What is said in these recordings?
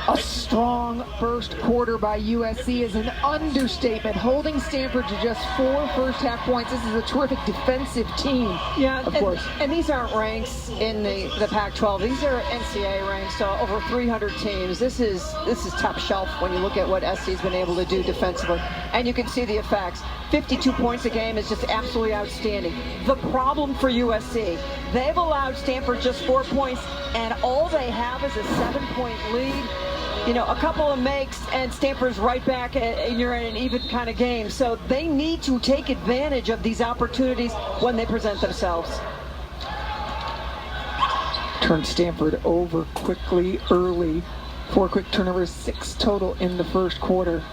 A strong first quarter by USC is an understatement, holding Stanford to just 4 first-half points. This is a terrific defensive team, of course. And these aren't ranks in the Pac-12. These are NCAA ranks, so over 300 teams. This is top shelf when you look at what SC's been able to do defensively. And you can see the effects. 52 points a game is just absolutely outstanding. The problem for USC, they've allowed Stanford just 4 points, and all they have is a 7-point lead. You know, a couple of makes and Stanford's right back and you're in an even kind of game. So they need to take advantage of these opportunities when they present themselves. Turn Stanford over quickly, early. 4 quick turnovers, 6 total in the first quarter.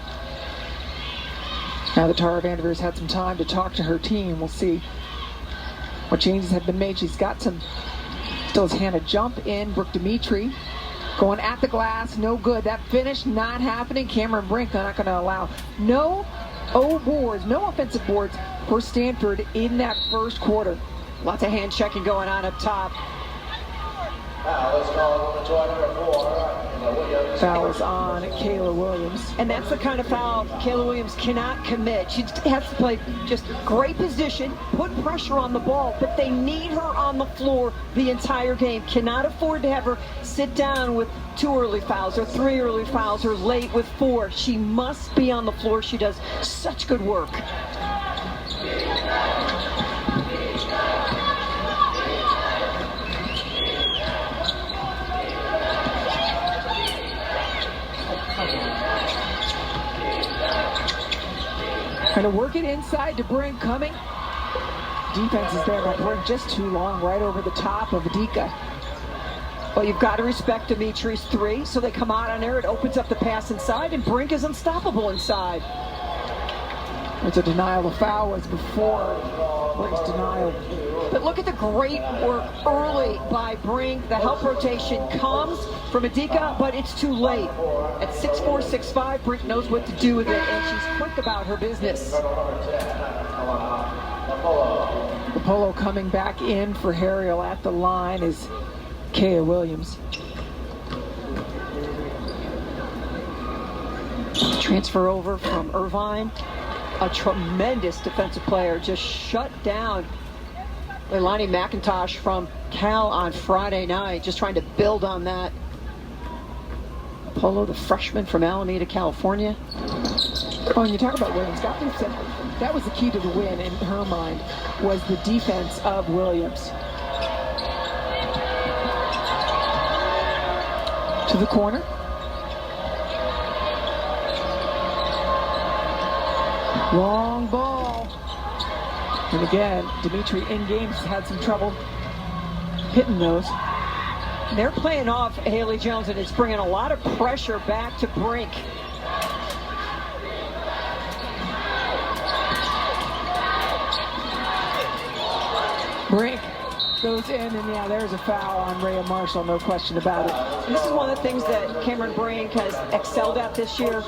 Now that Tara Vanderveer's had some time to talk to her team, we'll see what changes have been made. She's got some, still has Hannah jump in, Brooke Dimitri. Going at the glass, no good. That finish not happening. Cameron Brink, they're not going to allow. No boards, no offensive boards for Stanford in that first quarter. Lots of hand checking going on up top. Let's call number 4, Williams. Foul is on Kayla Williams. And that's the kind of foul Kayla Williams cannot commit. She has to play just great position, put pressure on the ball, but they need her on the floor the entire game. Cannot afford to have her sit down with 2 early fouls or 3 early fouls or late with 4. She must be on the floor. She does such good work. Trying to work it inside to Brink coming. Defense is there, but Brink just too long, right over the top of Adika. Well, you've got to respect Dimitri's 3, so they come out on there. It opens up the pass inside, and Brink is unstoppable inside. It's a denial. The foul was before Brink's denial. But look at the great work early by Brink. The help rotation comes from Adika, but it's too late. At 6'4", 6'5", Brink knows what to do with it, and she's quick about her business. Polo coming back in for Harriel at the line is Kaya Williams. Transfer over from Irvine. A tremendous defensive player, just shut down Leilani McIntosh from Cal on Friday night, just trying to build on that. Polo, the freshman from Alameda, California. Oh, and you talk about Williams. Gottlieb said that was the key to the win in her mind, was the defense of Williams. To the corner. Long ball. And again, Dimitri in games had some trouble hitting those. They're playing off Haley Jones, and it's bringing a lot of pressure back to Brink. Brink goes in, and yeah, there's a foul on Rhea Marshall, no question about it. And this is one of the things that Cameron Brink has excelled at this year.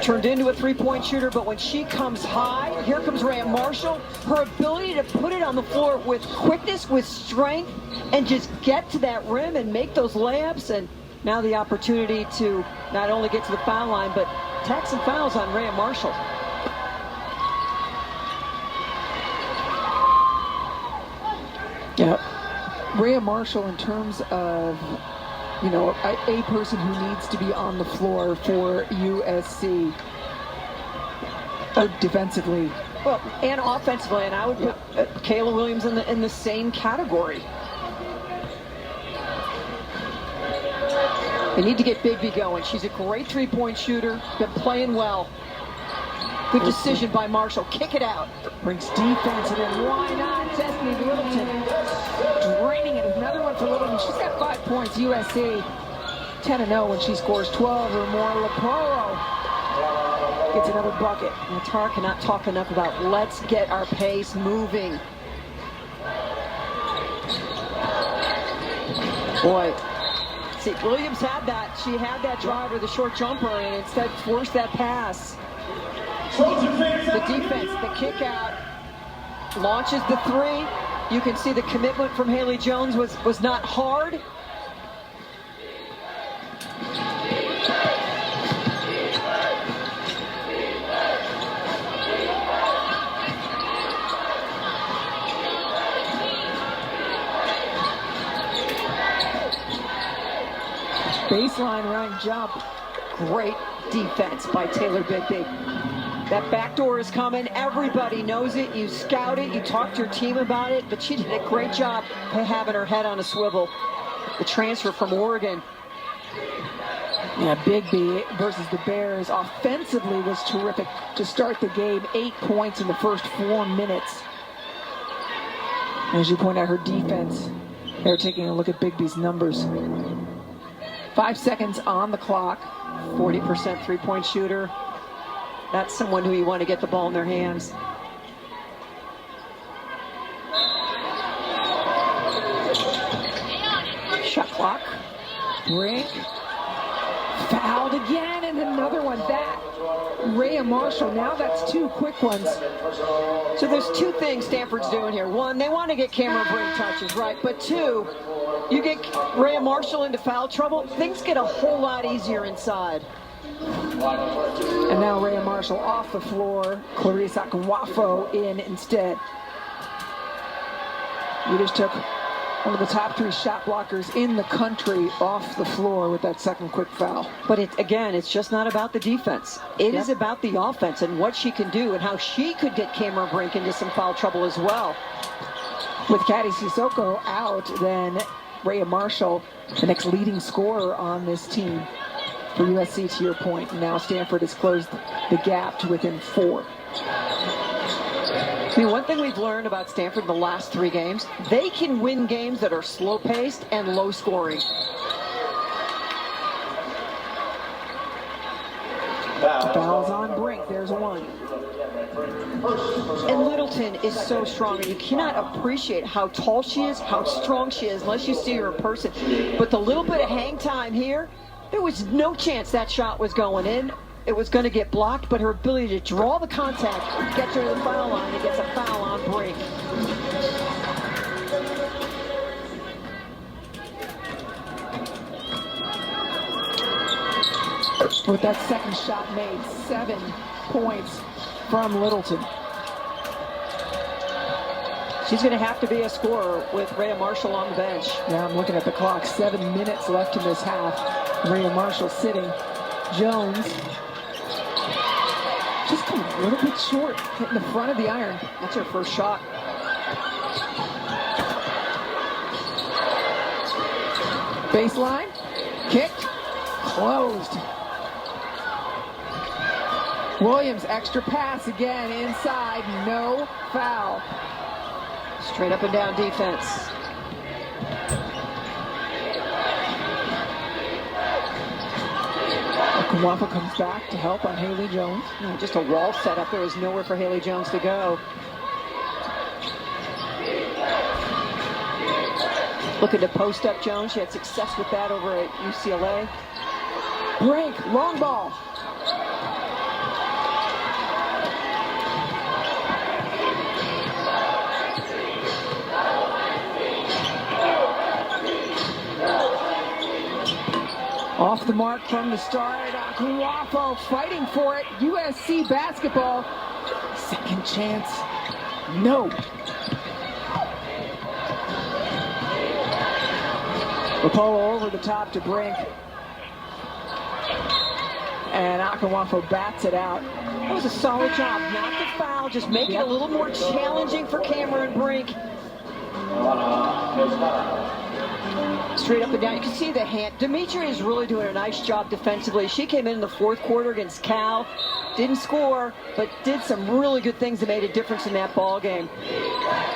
Turned into a 3-point shooter, but when she comes high, here comes Rhea Marshall. Her ability to put it on the floor with quickness, with strength, and just get to that rim and make those layups. And now the opportunity to not only get to the foul line, but tack some fouls on Rhea Marshall. Yeah, Rhea Marshall, in terms of, you know, a person who needs to be on the floor for USC defensively. Well, and offensively, and I would put Kayla Williams in the same category. They need to get Bigby going. She's a great 3-point shooter, been playing well. Good decision by Marshall. Kick it out. Brings defense, and then why not Destiny Littleton draining it. Another one for Littleton. She's got 5 points. USC 10-0 when she scores 12 or more. LaPoro gets another bucket. Tara cannot talk enough about let's get our pace moving. Boy, see, Williams had that. She had that driver, the short jumper, and instead forced that pass. The defense, the kick out, launches the 3. You can see the commitment from Haley Jones was not hard. Baseline running jump. Great defense by Taylor Bigby. That backdoor is coming. Everybody knows it. You scout it. You talk to your team about it. But she did a great job having her head on a swivel. The transfer from Oregon. Yeah, Bigby versus the Bears offensively was terrific to start the game. 8 points in the first 4 minutes. As you point out, her defense. They're taking a look at Bigby's numbers. 5 seconds on the clock. 40% three-point shooter. That's someone who you want to get the ball in their hands. Shot clock. Brink. Fouled again, and another one. That Rhea Marshall. Now that's 2 quick ones. So there's 2 things Stanford's doing here. 1, they want to get Cameron Brink touches, right? But 2, you get Rhea Marshall into foul trouble, things get a whole lot easier inside. And now Rhea Marshall off the floor. Clarice Akwafo in instead. You just took one of the top 3 shot blockers in the country off the floor with that second quick foul. But it's just not about the defense. It is about the offense and what she can do and how she could get Cameron Brink into some foul trouble as well. With Kati Sissoko out, then Rhea Marshall, the next leading scorer on this team for USC, to your point. Now Stanford has closed the gap to within 4. I mean, one thing we've learned about Stanford in the last 3 games, they can win games that are slow-paced and low-scoring. Fouls on Brink. There's 1. And Littleton is so strong, and you cannot appreciate how tall she is, how strong she is, unless you see her in person. But the little bit of hang time here, there was no chance that shot was going in. It was going to get blocked, but her ability to draw the contact, get her to the foul line, and gets a foul on Brink. With that second shot made, 7 points from Littleton. She's going to have to be a scorer with Rhea Marshall on the bench. Yeah, I'm looking at the clock. 7 minutes left in this half. Rhea Marshall sitting. Jones just come a little bit short, hitting the front of the iron. That's her first shot. Baseline, kicked, closed. Williams, extra pass again inside, no foul. Straight up and down defense. Akwafo comes back to help on Haley Jones. Just a wall set up. There was nowhere for Haley Jones to go. Looking to post up Jones. She had success with that over at UCLA. Brink, long ball. Off the mark from the start. Akwafo fighting for it. USC basketball. Second chance. No. Rapolo over the top to Brink. And Akwafo bats it out. That was a solid job. Not the foul, just make it a little more challenging for Cameron Brink. Straight up and down. You can see the hand. Dimitri is really doing a nice job defensively. She came in the 4th quarter against Cal. Didn't score, but did some really good things that made a difference in that ball game.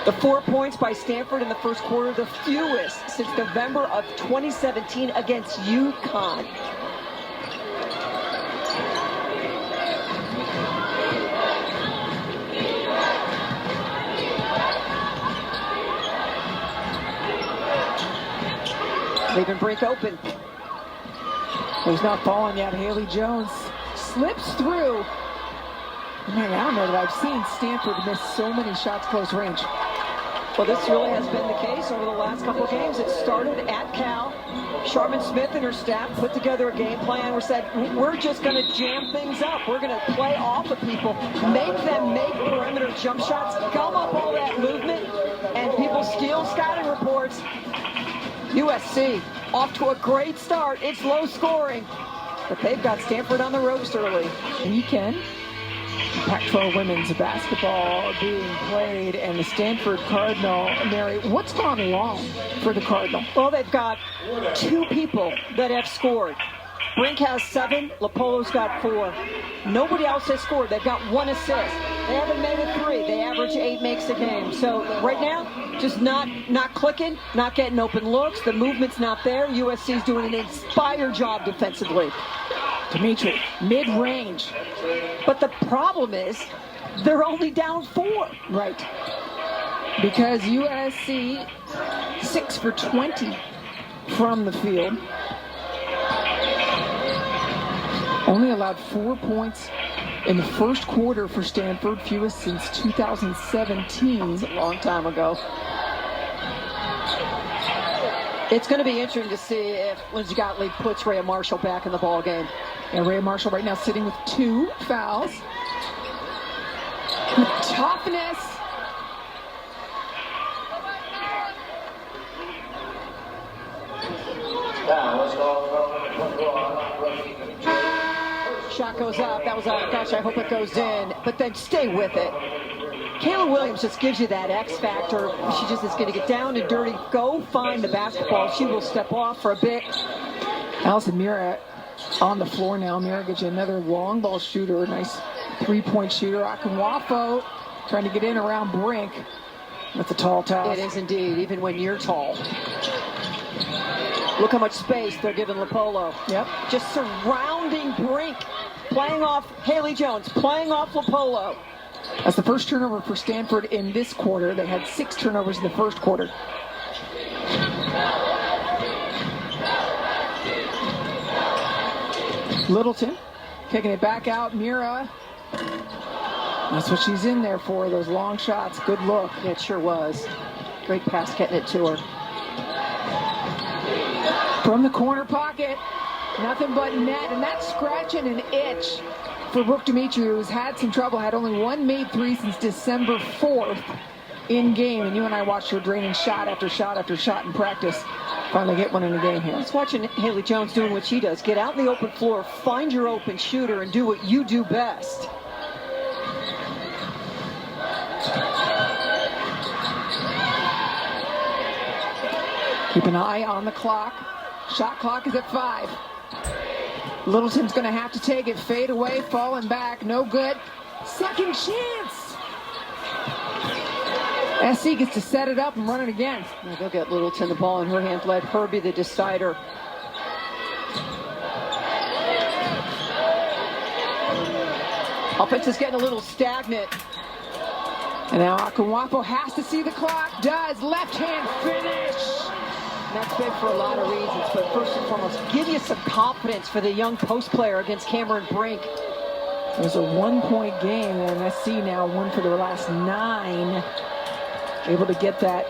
The 4 points by Stanford in the first quarter, the fewest since November of 2017 against UConn. Leaving Brink open. He's not falling yet. Haley Jones slips through. Man, I don't know that I've seen Stanford miss so many shots close range. Well, this really has been the case over the last couple of games. It started at Cal. Sharman Smith and her staff put together a game plan. We said, we're just going to jam things up. We're going to play off of people, make them make perimeter jump shots, gum up all that movement, and people steal scouting reports. USC off to a great start. It's low scoring, but they've got Stanford on the ropes early. And you can. Pac-12 women's basketball being played, and the Stanford Cardinal, Mary, what's gone wrong for the Cardinal? Well, they've got 2 people that have scored. Brink has 7, Lopolo's got 4. Nobody else has scored. They've got 1 assist. They haven't made a 3. They average 8 makes a game. So right now, just not clicking, not getting open looks. The movement's not there. USC's doing an inspired job defensively. Dimitri, mid-range. But the problem is, they're only down 4. Right. Because USC 6 for 20 from the field. Only allowed 4 points in the first quarter for Stanford, fewest since 2017. That's a long time ago. It's going to be interesting to see if Lindsey Gottlieb puts Rhea Marshall back in the ball game. And Rhea Marshall right now sitting with 2 fouls. With toughness. Shot goes up. That was a, gosh, I hope it goes in. But then stay with it. Kayla Williams just gives you that X factor. She just is going to get down and dirty. Go find the basketball. She will step off for a bit. Allison Mira on the floor now. Mira gets you another long ball shooter. Nice 3-point shooter. Akinwafo trying to get in around Brink. That's a tall task. It is indeed, even when you're tall. Look how much space they're giving Lopolo. Yep. Just surrounding Brink. Playing off Haley Jones. Playing off Lopolo. That's the first turnover for Stanford in this quarter. They had 6 turnovers in the first quarter. Littleton kicking it back out. Mira. That's what she's in there for, those long shots. Good look. Yeah, it sure was. Great pass getting it to her. From the corner pocket. Nothing but net. And that's scratching an itch for Brooke Dimitri, who's had some trouble, had only 1 made 3 since December 4th in game. And you and I watched her draining shot after shot after shot in practice. Finally get one in the game here. Just watching Haley Jones doing what she does. Get out in the open floor, find your open shooter, and do what you do best. Keep an eye on the clock. Shot clock is at 5. Littleton's going to have to take it. Fade away, falling back. No good. Second chance. SC gets to set it up and run it again. Yeah, they'll get Littleton the ball in her hand. Let her be the decider. Offense is getting a little stagnant. And now Akinwafo has to see the clock. Does. Left hand finish. And that's big for a lot of reasons, but first and foremost, give you some confidence for the young post player against Cameron Brink. It was a 1-point game, and SC now won for their last 9. Able to get that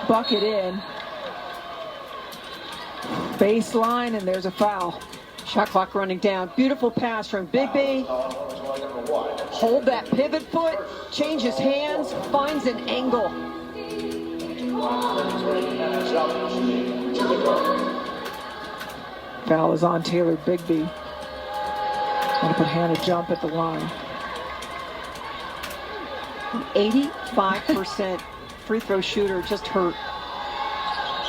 bucket in. Baseline, and there's a foul. Shot clock running down. Beautiful pass from Bigby. Hold that pivot foot, changes hands, finds an angle. Foul is on Taylor Bigby. Going to put Hannah Jump at the line. 85% free throw shooter, just her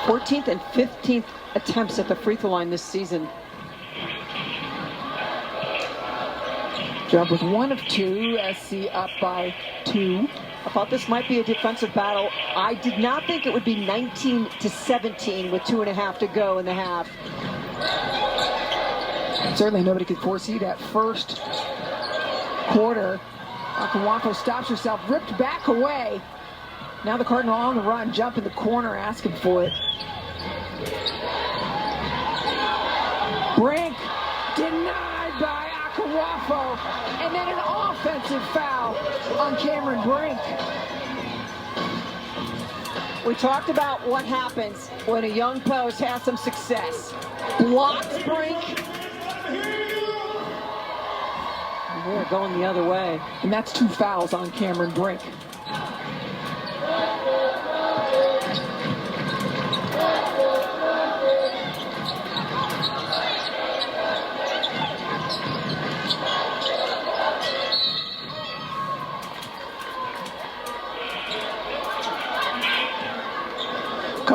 14th and 15th attempts at the free throw line this season. Jump with 1 of 2. SC up by 2. I thought this might be a defensive battle. I did not think it would be 19-17 with 2.5 to go in the half. Certainly nobody could foresee that first quarter. Akinwafo stops herself, ripped back away. Now the Cardinal on the run, jump in the corner, asking for it. Brink denied by Akinwafo, and then an offensive foul on Cameron Brink. We talked about what happens when a young post has some success. Blocks Brink. We're going the other way. And that's 2 fouls on Cameron Brink.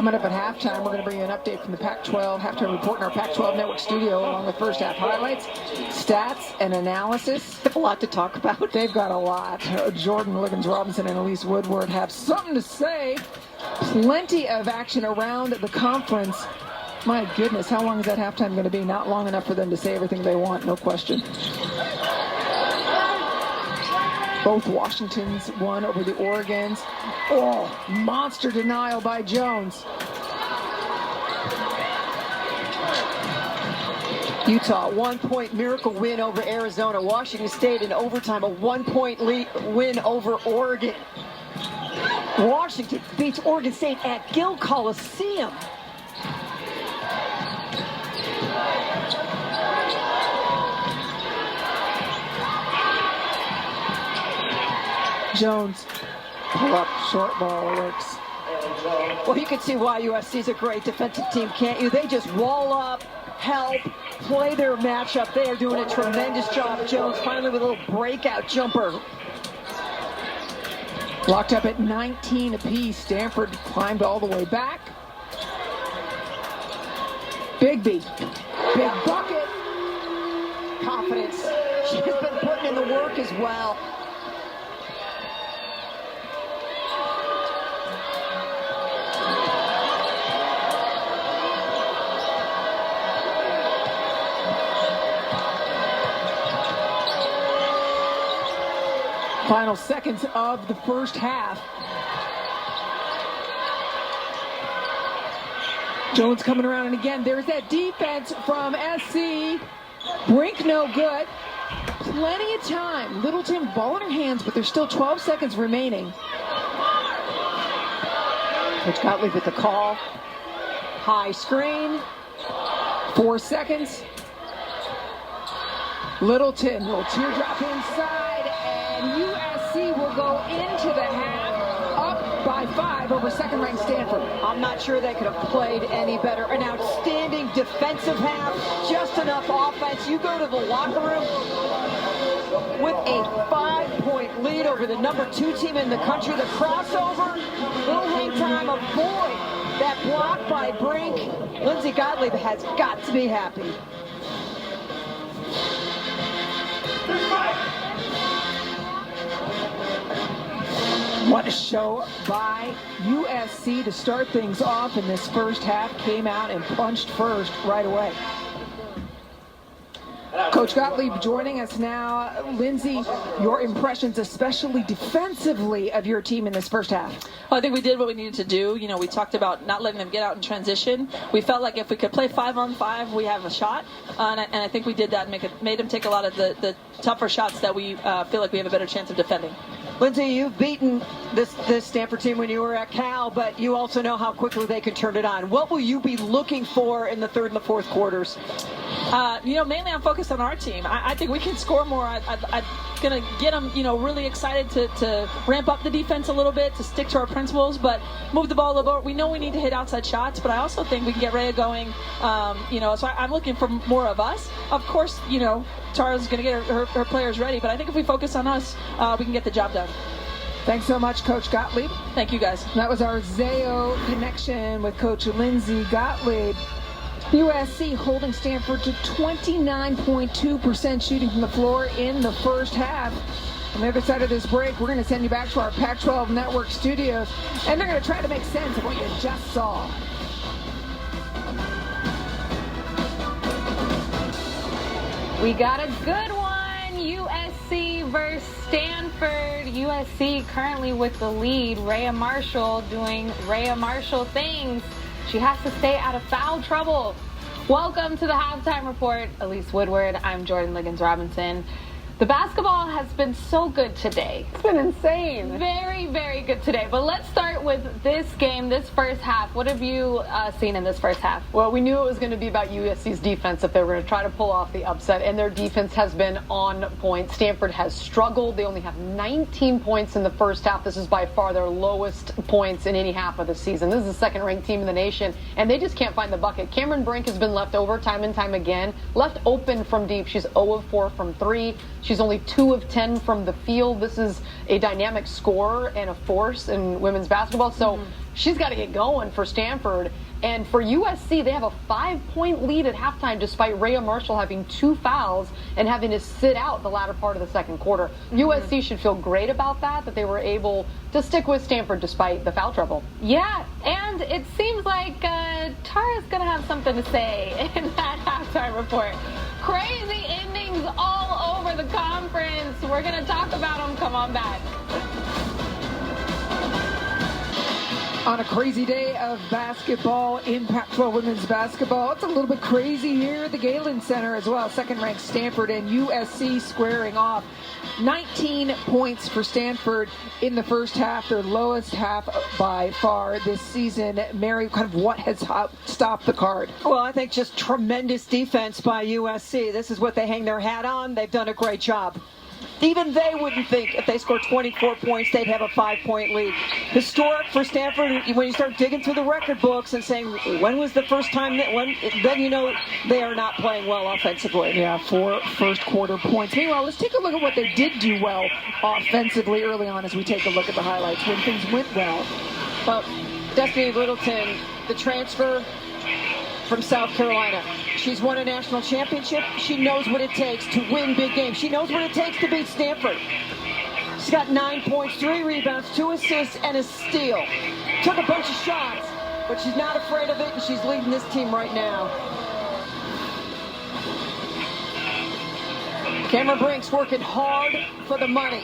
Coming up at halftime, we're going to bring you an update from the Pac-12 halftime report in our Pac-12 network studio, along with first half highlights, stats, and analysis. They have a lot to talk about. They've got a lot. Jordan Liggins-Robinson and Elise Woodward have something to say. Plenty of action around the conference. My goodness, how long is that halftime going to be? Not long enough for them to say everything they want, no question. Both Washingtons won over the Oregons. Oh, monster denial by Jones. Utah, 1-point miracle win over Arizona. Washington State in overtime, a 1-point win over Oregon. Washington beats Oregon State at Gill Coliseum. Jones, pull up, short ball works. Well, you can see why USC's a great defensive team, can't you? They just wall up, help, play their matchup. They are doing a tremendous job. Jones finally with a little breakout jumper. Locked up at 19 apiece. Stanford climbed all the way back. Bigby, big bucket. Confidence. She's been putting in the work as well. Final seconds of the first half. Jones coming around, and again, there's that defense from SC. Brink no good. Plenty of time. Littleton ball in her hands, but there's still 12 seconds remaining. Coach Gottlieb with the call. High screen. 4 seconds. Littleton, little teardrop inside, and USC will go into the half up by 5 over second-ranked Stanford. I'm not sure they could have played any better. An outstanding defensive half, just enough offense. You go to the locker room with a 5-point lead over the number 2 team in the country. The crossover, little hang time, avoid that block by Brink. Lindsey Gottlieb has got to be happy. What a show by USC to start things off in this first half. Came out and punched first right away. Coach Gottlieb joining us now. Lindsay, your impressions, especially defensively, of your team in this first half? Well, I think we did what we needed to do. You know, we talked about not letting them get out in transition. We felt like if we could play 5-on-5, we have a shot. And I think we did that and made them take a lot of the tougher shots that we feel like we have a better chance of defending. Lindsay, you've beaten this Stanford team when you were at Cal, but you also know how quickly they can turn it on. What will you be looking for in the third and the fourth quarters? Mainly I'm focused on our team. I think we can score more. I'm going to get them, really excited to ramp up the defense a little bit, to stick to our principles, but move the ball a little bit. We know we need to hit outside shots, but I also think we can get Rhea going, so I'm looking for more of us. Of course, Tara's going to get her players ready, but I think if we focus on us, we can get the job done. Thanks so much, Coach Gottlieb. Thank you, guys. That was our Zayo connection with Coach Lindsey Gottlieb. USC holding Stanford to 29.2% shooting from the floor in the first half. On the other side of this break, we're going to send you back to our Pac-12 Network studios, and they're going to try to make sense of what you just saw. We got a good one. USC versus Stanford. USC currently with the lead. Rhea Marshall doing Rhea Marshall things. She has to stay out of foul trouble. Welcome to the halftime report. Elise Woodward. I'm Jordan Liggins-Robinson. The basketball has been so good today. It's been insane. Very, very good today. But let's start with this game, this first half. What have you seen in this first half? Well, we knew it was going to be about USC's defense if they were going to try to pull off the upset, and their defense has been on point. Stanford has struggled. They only have 19 points in the first half. This is by far their lowest points in any half of the season. This is the second-ranked team in the nation, and they just can't find the bucket. Cameron Brink has been left over time and time again, left open from deep. She's 0 of 4 from 3. She's only 2 of 10 from the field. This is a dynamic scorer and a force in women's basketball. So she's got to get going for Stanford. And for USC, they have a 5-point lead at halftime despite Rhea Marshall having 2 fouls and having to sit out the latter part of the second quarter. USC should feel great about that they were able to stick with Stanford despite the foul trouble. Yeah, and it seems like Tara's going to have something to say in that halftime report. Crazy endings all over the conference. We're going to talk about them. Come on back. On a crazy day of basketball in Pac-12 women's basketball, it's a little bit crazy here at the Galen Center as well. Second-ranked Stanford and USC squaring off. 19 points for Stanford in the first half, their lowest half by far this season. Mary, kind of what has stopped the card? Well, I think just tremendous defense by USC. This is what they hang their hat on. They've done a great job. Even they wouldn't think if they scored 24 points, they'd have a 5-point lead. Historic for Stanford. When you start digging through the record books and saying, when was the first time then you know they are not playing well offensively. Yeah, 4 first quarter points. Meanwhile, let's take a look at what they did do well offensively early on as we take a look at the highlights when things went well. Well, Destiny Littleton, the transfer from South Carolina. She's won a national championship. She knows what it takes to win big games. She knows what it takes to beat Stanford. She's got 9 points, 3 rebounds, 2 assists, and a steal. Took a bunch of shots, but she's not afraid of it, and she's leading this team right now. Cameron Brink's working hard for the money.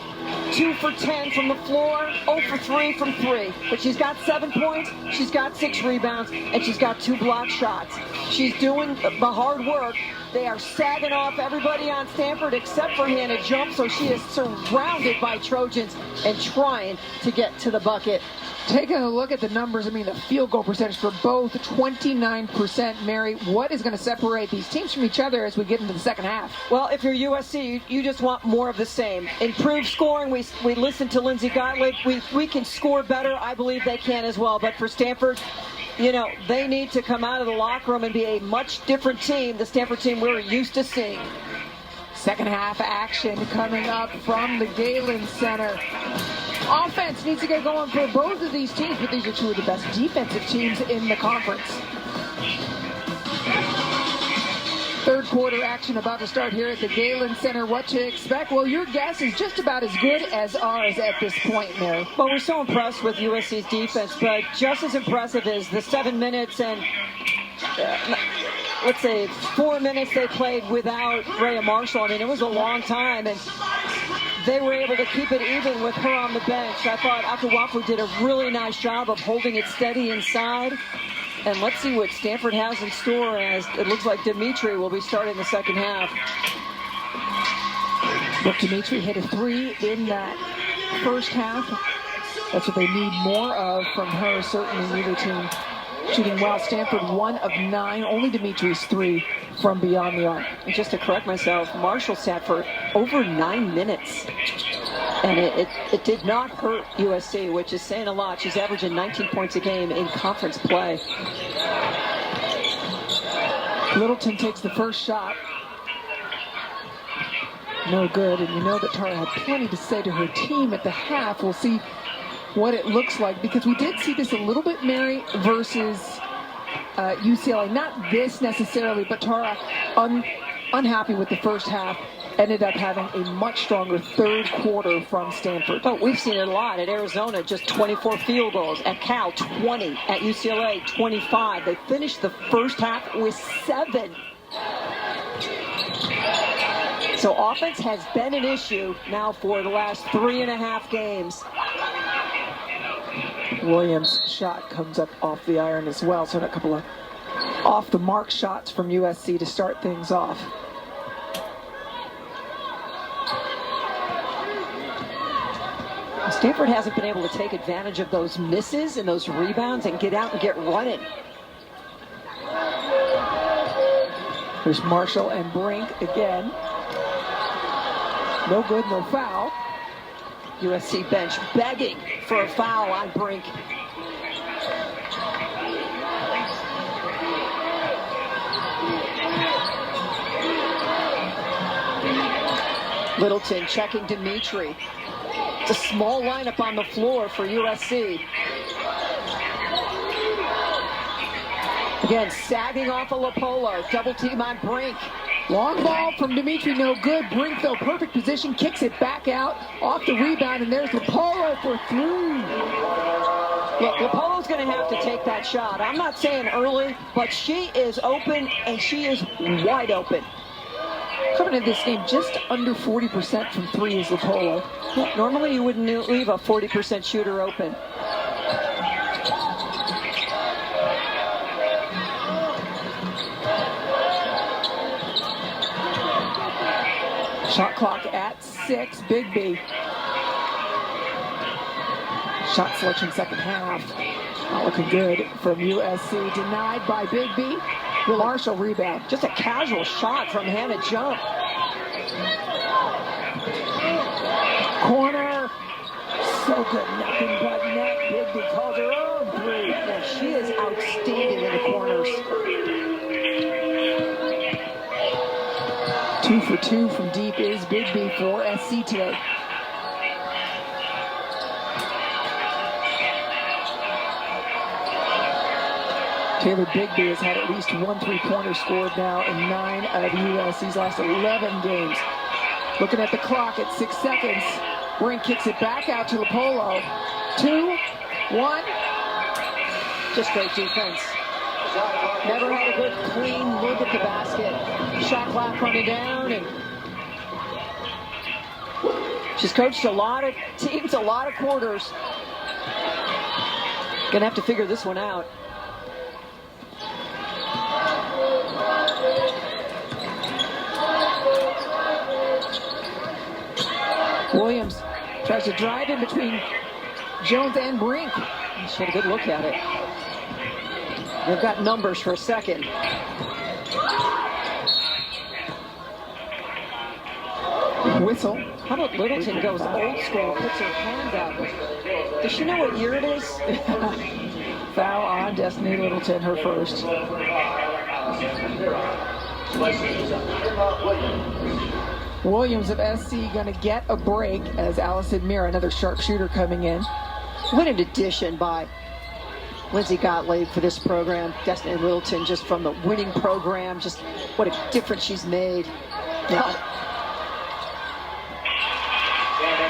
2 for 10 from the floor, 0 for 3 from 3. But she's got 7 points, she's got 6 rebounds, and she's got 2 block shots. She's doing the hard work. They are sagging off everybody on Stanford except for Hannah Jump, so she is surrounded by Trojans and trying to get to the bucket. Taking a look at the numbers, I mean, the field goal percentage for both, 29%. Mary, what is going to separate these teams from each other as we get into the second half? Well, if you're USC, you just want more of the same. Improved scoring. We listened to Lindsey Gottlieb. We can score better. I believe they can as well. But for Stanford, you know, they need to come out of the locker room and be a much different team, the Stanford team we're used to seeing. Second half action coming up from the Galen Center. Offense needs to get going for both of these teams, but these are 2 of the best defensive teams in the conference. Third quarter action about to start here at the Galen Center. What to expect? Well, your guess is just about as good as ours at this point, Mary. Well, we're so impressed with USC's defense, but just as impressive is the 7 minutes and let's say 4 minutes they played without Rhea Marshall. I mean, it was a long time, and they were able to keep it even with her on the bench. I thought Akawafu did a really nice job of holding it steady inside. And let's see what Stanford has in store, as it looks like Dimitri will be starting the second half. Brooke Dimitri hit a 3 in that first half. That's what they need more of from her, certainly neither team shooting well. Stanford 1 of 9, only Dimitri's 3 from beyond the arc. And just to correct myself, Marshall sat for over 9 minutes. And it did not hurt USC, which is saying a lot. She's averaging 19 points a game in conference play. Littleton takes the first shot. No good, and you know that Tara had plenty to say to her team at the half. We'll see what it looks like, because we did see this a little bit, Mary, versus UCLA. Not this necessarily, but Tara unhappy with the first half. Ended up having a much stronger third quarter from Stanford. Oh, we've seen it a lot. At Arizona, just 24 field goals. At Cal, 20. At UCLA, 25. They finished the first half with 7. So offense has been an issue now for the last 3.5 games. Williams' shot comes up off the iron as well. So a couple of off-the-mark shots from USC to start things off. Stanford hasn't been able to take advantage of those misses and those rebounds and get out and get running. There's Marshall and Brink again. No good, no foul. USC bench begging for a foul on Brink. Littleton checking Dimitri. It's a small lineup on the floor for USC. Again, sagging off of Lopolo. Double team on Brink. Long ball from Dimitri, no good. Brink, though, perfect position, kicks it back out off the rebound, and there's Lopolo for 3. Look, Lopolo's going to have to take that shot. I'm not saying early, but she is open, and she is wide open. Coming into this game just under 40% from 3 is Lopolo. Yeah, normally you wouldn't leave a 40% shooter open. Shot clock at 6, Big B. Shot selection second half. Not looking good from USC. Denied by Big B. Marshall rebound. Just a casual shot from Hannah Jump. Corner. So good, nothing but net. Big B calls her own 3. Yeah, she is outstanding in the corners. 2 for 2 from deep is Big B for SC today. Taylor Bigby has had at least 1 3-pointer scored now in 9 of USC's last 11 games. Looking at the clock at 6 seconds. Brink kicks it back out to Lopolo. 2, 1. Just great defense. Never had a good clean look at the basket. Shot clock running down, and she's coached a lot of teams, a lot of quarters. Gonna have to figure this one out. Williams tries to drive in between Jones and Brink. She had a good look at it. They've got numbers for a second. Whistle. How about Littleton goes old school, puts her hand out. Does she know what year it is? Foul on Destiny Littleton, her first. Williams of SC going to get a break as Allison Mira, another sharpshooter, coming in. What an addition by Lindsay Gottlieb for this program. Destiny Littleton, just from the winning program, just what a difference she's made. Yeah.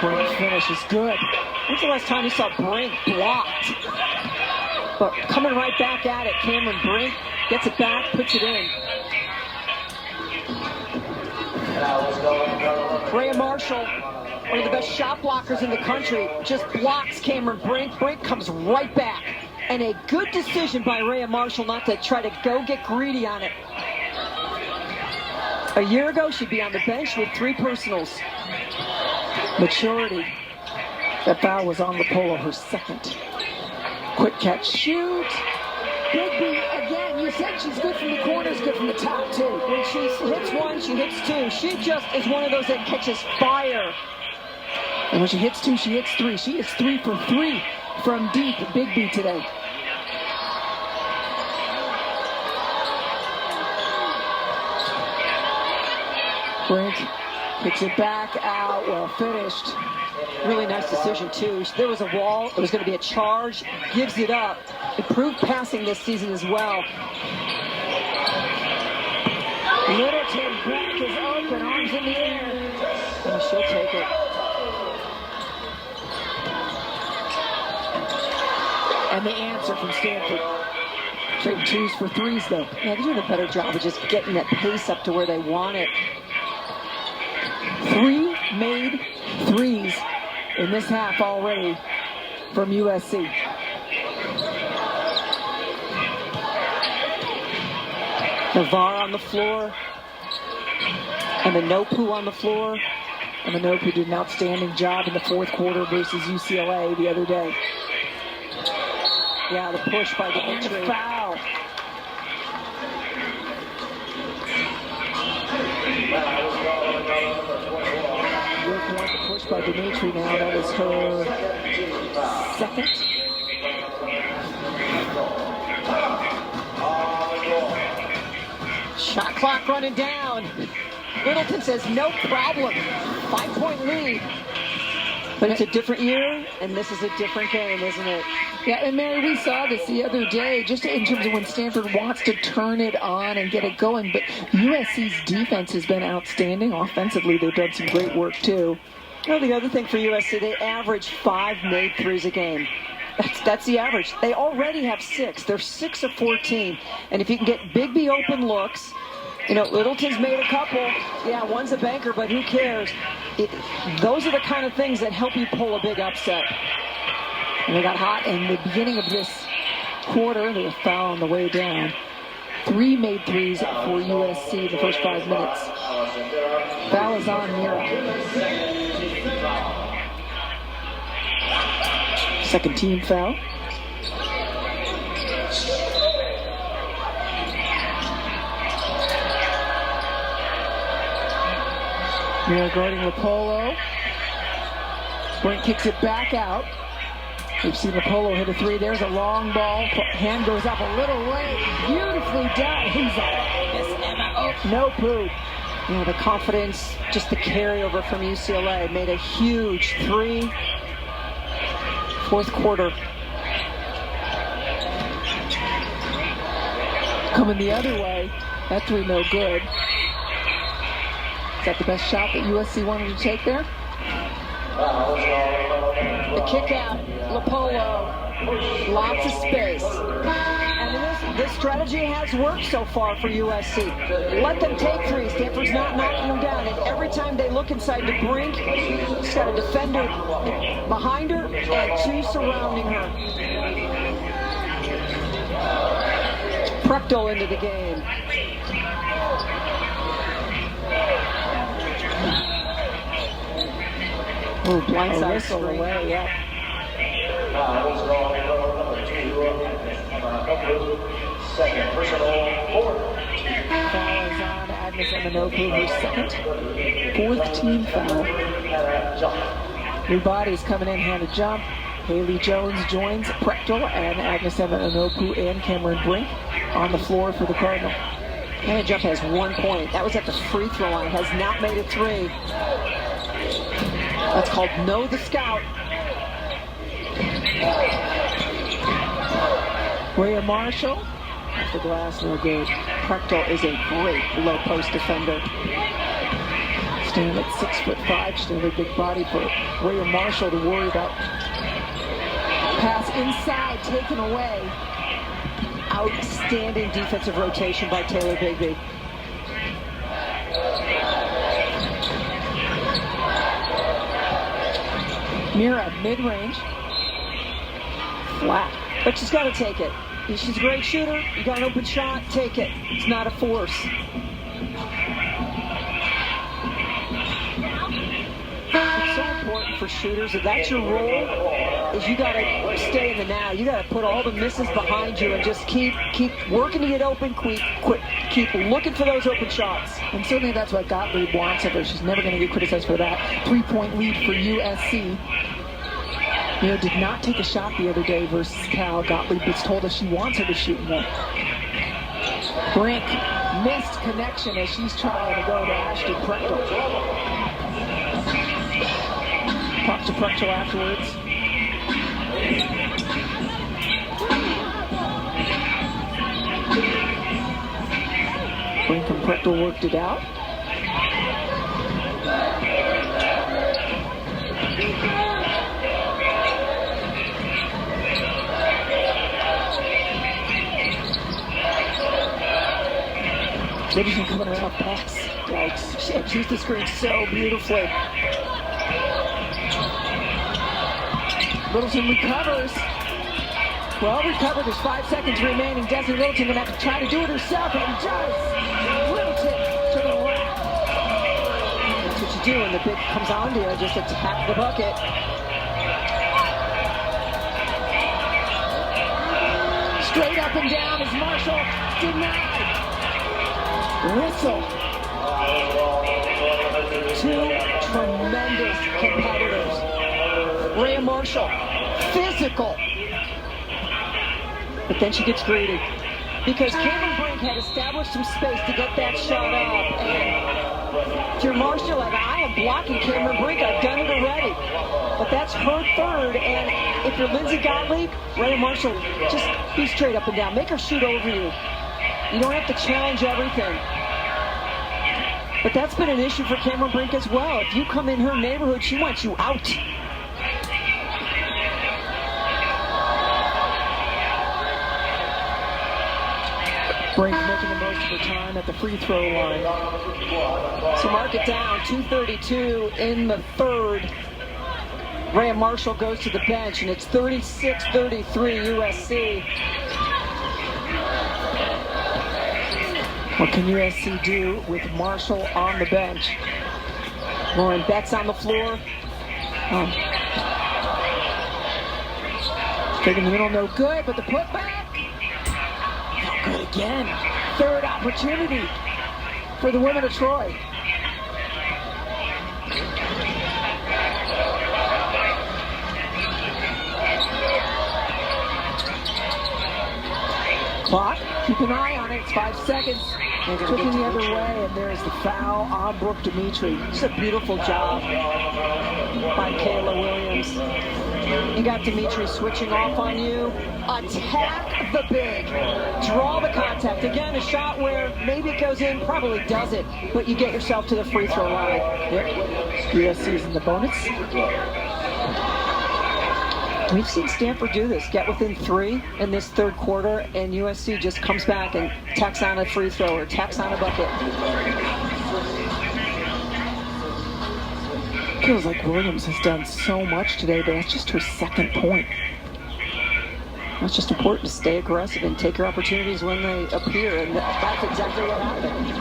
Brink finish is good. When's the last time you saw Brink blocked? But coming right back at it, Cameron Brink gets it back, puts it in. Rhea Marshall, one of the best shot blockers in the country, just blocks Cameron Brink. Brink comes right back. And a good decision by Rhea Marshall not to try to go get greedy on it. A year ago, she'd be on the bench with 3 personals. Maturity. That foul was on Lopolo, her second. Quick catch, shoot. Bigby again. You said she's good from the corners, good from the top too. When she hits 1, she hits 2. She just is one of those that catches fire. And when she hits 2, she hits 3. She is 3 for 3 from deep. Bigby today. Brink kicks it back out. Well finished. Really nice decision, too. There was a wall. It was going to be a charge. Gives it up. Improved passing this season as well. Littleton back is open. Arms in the air. Oh, she'll take it. And the answer from Stanford. Trading 2s for 3s, though. Yeah, they're doing a better job of just getting that pace up to where they want it. 3 made 3s in this half already from USC. Navarre on the floor. And Manopu on the floor. And Manopu did an outstanding job in the 4th quarter versus UCLA the other day. Yeah, the push by Dimitri. Foul. Good point, the push by Dimitri now. That is her second. Shot clock running down. Littleton says no problem. 5-point lead. But it's a different year, and this is a different game, isn't it? Yeah, and Mary, we saw this the other day, just in terms of when Stanford wants to turn it on and get it going. But USC's defense has been outstanding. Offensively, they've done some great work, too. Well, the other thing for USC, they average 5 made threes a game. That's the average. They already have 6. They're 6 of 14. And if you can get Bigby open looks, you know, Littleton's made a couple. Yeah, one's a banker, but who cares? Those are the kind of things that help you pull a big upset. And they got hot in the beginning of this quarter. They were foul on the way down. 3 made threes for USC in the first 5 minutes. Foul is on Mira. Second team foul. Mira guarding Rapolo. Brink kicks it back out. We've seen Rapolo hit a 3. There's a long ball. Hand goes up a little late. Beautifully done. Who's that? Miss Emma. Oh, no poo. You know, the confidence, just the carryover from UCLA made a huge 3. Fourth quarter. Coming the other way. That 3 no good. Is that the best shot that USC wanted to take there? The kick out, Lapolo, lots of space. And this strategy has worked so far for USC. Let them take 3. Stanford's not knocking them down. And every time they look inside the Brink, she's got a defender behind her and 2 surrounding her. Prechtel into the game. Oh, blindside screen. Away, yeah. Second personal 4. Foul is on Agnes Eminoku, her second. 4th team foul. New bodies coming in, hand a jump. Haley Jones joins Prechtel and Agnes Eminoku and Cameron Brink on the floor for the Cardinal. Hannah Jump has 1 point. That was at the free throw line. Has not made a 3. That's called Know the Scout. Rhea Marshall, off the glass, no good. Prechtel is a great low post defender. Standing at 6'5", she's a big body for Rhea Marshall to worry about. Pass inside, taken away. Outstanding defensive rotation by Taylor Bigby. Mira, mid-range. Flat. But she's got to take it. She's a great shooter. You got an open shot, take it. It's not a force. It's so important for shooters. If that's your role, is you got to stay in the now. You got to put all the misses behind you and just keep working to get open, keep looking for those open shots. And certainly that's what Gottlieb wants of her. She's never going to get criticized for that. 3-point lead for USC. Mira did not take a shot the other day versus Cal. Gottlieb has told us she wants her to shoot more. Brink missed connection as she's trying to go to Ashton Prechtel. Talked to Prechtel afterwards. Brink and Prechtel worked it out. Livingston coming around pass. Yikes. She used the screen so beautifully. Littleton recovers. Well recovered. There's 5 seconds remaining. Desiree Littleton going to have to try to do it herself, and does. Littleton to the rack. That's what you do when the big comes on to you. Just attack the bucket. Straight up and down is Marshall. Denied. Whistle. 2 tremendous competitors. Rhea Marshall, physical. But then she gets greedy. Because Cameron Brink had established some space to get that shot up. And If you're Marshall, like, I am blocking Cameron Brink, I've done it already. But that's her third, and if you're Lindsey Gottlieb, Rhea Marshall, just be straight up and down. Make her shoot over you. You don't have to challenge everything. But that's been an issue for Cameron Brink as well. If you come in her neighborhood, she wants you out. Brink making the most of her time at the free throw line. So mark it down, 2:32 in the third. Rhea Marshall goes to the bench, and it's 36-33 USC. What can USC do with Marshall on the bench? Lauren Betts on the floor. Straight in the middle, no good, but the putback. No good again. Third opportunity for the women of Troy. Clock, keep an eye on it, it's 5 seconds. Looking the other way, and there's the foul on Brooke Dimitri. It's a beautiful job by Kayla Williams. You got Dimitri switching off on you. Attack the big. Draw the contact. Again, a shot where maybe it goes in, probably doesn't, but you get yourself to the free throw line. Yep. USC is in the bonus. We've seen Stanford do this, get within 3 in this third quarter, and USC just comes back and tacks on a free throw or tacks on a bucket. Feels like Williams has done so much today, but that's just her second point. It's just important to stay aggressive and take your opportunities when they appear, and that's exactly what happened.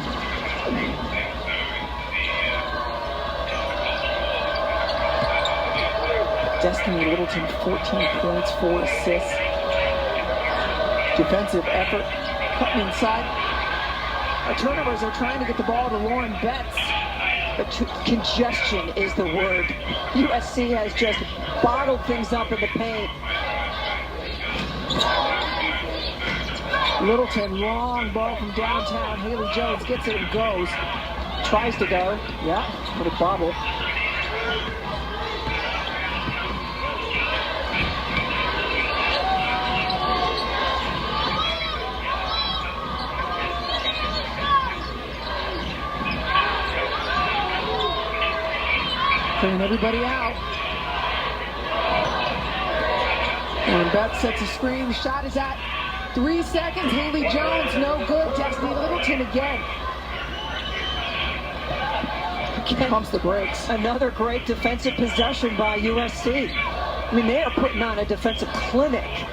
Destiny Littleton, 14 points, 4 assists. Defensive effort, cutting inside. Our turnovers are trying to get the ball to Lauren Betts. But congestion is the word. USC has just bottled things up in the paint. Littleton, long ball from downtown. Haley Jones gets it and goes. Tries to go. Yeah, with a bobble. Clearing everybody out. And Betts sets a screen. The shot is at 3 seconds. Haley Jones, no good. Destiny Littleton again. Pumps the brakes. Another great defensive possession by USC. I mean, they are putting on a defensive clinic.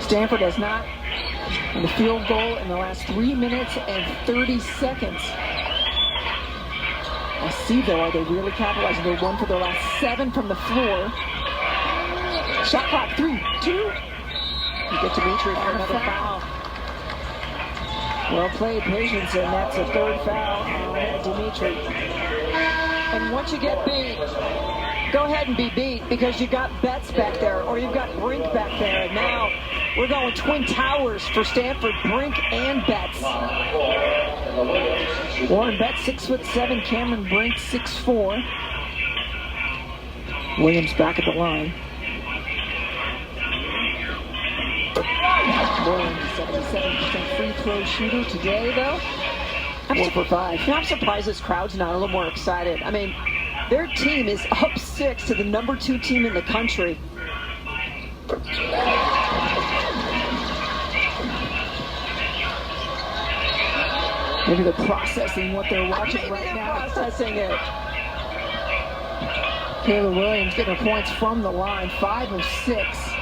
Stanford has not in the field goal in the last 3 minutes and 30 seconds. I see, though, are they really capitalizing? They're 1 for their last 7 from the floor. Shot clock, 3, 2. You get Dimitri for another foul. Well played, patience, and that's a third foul on Dimitri. And once you get beat, go ahead and be beat because you got Betts back there or you've got Brink back there. And now we're going Twin Towers for Stanford, Brink and Betts. Lauren Betts, 6'7", Cameron Brink, 6'4". Williams back at the line. Williams, 77% free throw shooter today, though. 4 for 5. You know, I'm surprised this crowd's not a little more excited. I mean, their team is up 6 to the number 2 team in the country. Maybe they're processing what they're watching Maybe right they're now. processing it. Kayla Williams getting her points from the line, 5 of 6.